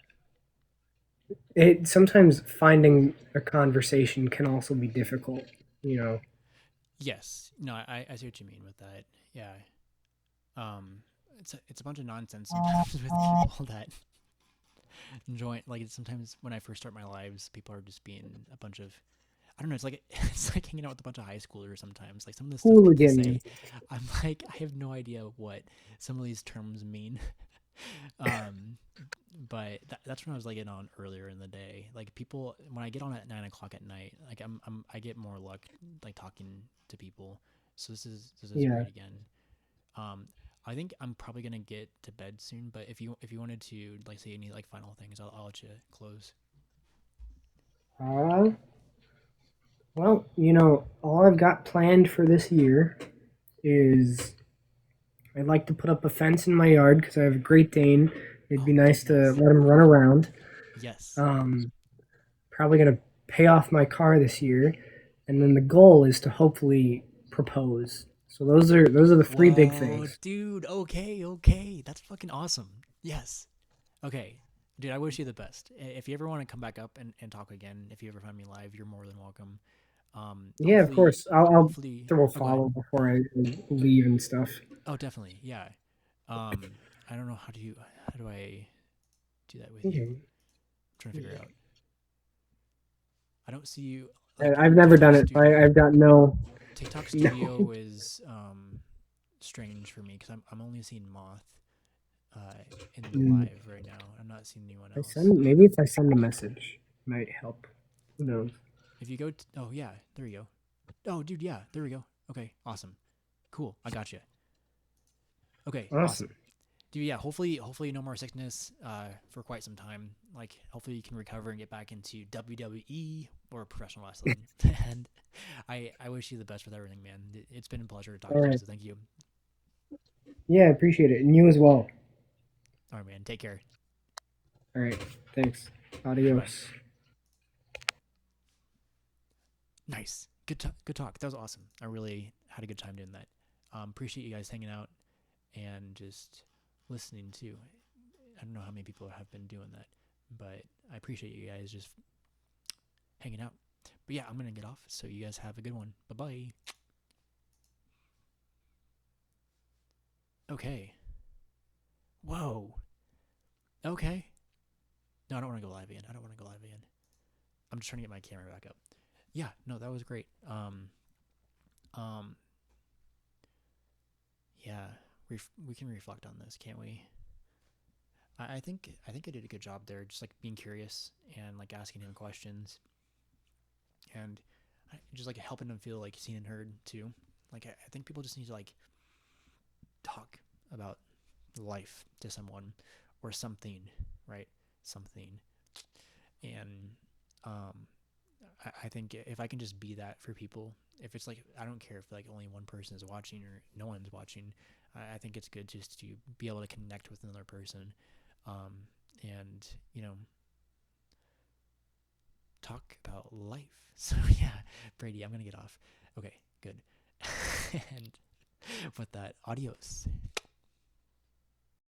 Speaker 2: it sometimes finding a conversation can also be difficult, you know.
Speaker 1: Yes. No, I see what you mean with that. Yeah. Um, it's a bunch of nonsense sometimes with people that join. Like sometimes when I first start my lives, people are just being a bunch of I don't know. It's like it's like hanging out with a bunch of high schoolers sometimes. Like some of the stuff people say,
Speaker 2: Hooligan.
Speaker 1: I'm like I have no idea what some of these terms mean. um, but that's when I was like getting on earlier in the day. Like people when I get on at 9 o'clock at night, like I get more luck like talking to people. So this is
Speaker 2: Yeah.
Speaker 1: great again. Um, I think I'm probably gonna get to bed soon. But if you wanted to like say any like final things, I'll let you close.
Speaker 2: Uh, well, all I've got planned for this year is I'd like to put up a fence in my yard because I have a Great Dane. It'd be
Speaker 1: Oh, dude,
Speaker 2: nice to
Speaker 1: yes,
Speaker 2: let him run around.
Speaker 1: yes.
Speaker 2: Um, Probably gonna pay off my car this year, and then the goal is to hopefully propose. So those are the three big
Speaker 1: Whoa,
Speaker 2: things.
Speaker 1: dude. Okay, okay. That's fucking awesome. Yes. Okay. Dude, I wish you the best. If you ever want to come back up and talk again, if you ever find me live, you're more than welcome.
Speaker 2: Yeah, of
Speaker 1: Hopefully,
Speaker 2: course. I'll
Speaker 1: hopefully.
Speaker 2: throw a
Speaker 1: Oh, go ahead.
Speaker 2: follow before I leave and stuff.
Speaker 1: Oh, definitely. Yeah. Um, I don't know how do I do that with you? I'm
Speaker 2: Okay.
Speaker 1: trying to figure out. I don't see you like
Speaker 2: I've
Speaker 1: your
Speaker 2: never done
Speaker 1: TikTok
Speaker 2: it. I've
Speaker 1: studio.
Speaker 2: got no
Speaker 1: TikTok
Speaker 2: no.
Speaker 1: studio is strange for me because I'm only seeing Moth uh in the
Speaker 2: Mm,
Speaker 1: live right now. I'm not seeing anyone
Speaker 2: I
Speaker 1: else.
Speaker 2: send maybe if I send a message, might help. Who knows?
Speaker 1: If you go, oh yeah, there you go. Oh, dude, yeah, there we go. Okay, awesome, cool. I got you. Okay, awesome,
Speaker 2: Awesome.
Speaker 1: dude. Yeah, hopefully, no more sickness for quite some time. Like, hopefully, you can recover and get back into WWE or professional wrestling. And I wish you the best with everything, man. It's been a pleasure to talk
Speaker 2: All
Speaker 1: to you.
Speaker 2: right.
Speaker 1: So thank you.
Speaker 2: Yeah, I appreciate it, and you as well.
Speaker 1: All right, man. Take care.
Speaker 2: All right. Thanks.
Speaker 1: Bye.
Speaker 2: Adios.
Speaker 1: Nice. Good talk. That was awesome. I really had a good time doing that. Appreciate you guys hanging out and just listening too. I don't know how many people have been doing that, but I appreciate you guys just hanging out. But yeah, I'm gonna get off. So you guys have a good one. Bye bye. Okay. Whoa. Okay. No, I don't want to go live again. I don't want to go live again. I'm just trying to get my camera back up. Yeah. No, that was great. Um. Yeah. We can reflect on this, can't we? I think I did a good job there, just like being curious and like asking him questions and just like helping him feel like seen and heard too. Like I think people just need to like talk about life to someone or something, right? Something. And um, I think if I can just be that for people, if it's like I don't care if like only one person is watching or no one's watching, I think it's good just to be able to connect with another person, and talk about life. So yeah, Brady, I'm gonna get off. Okay, good. And with that, adios.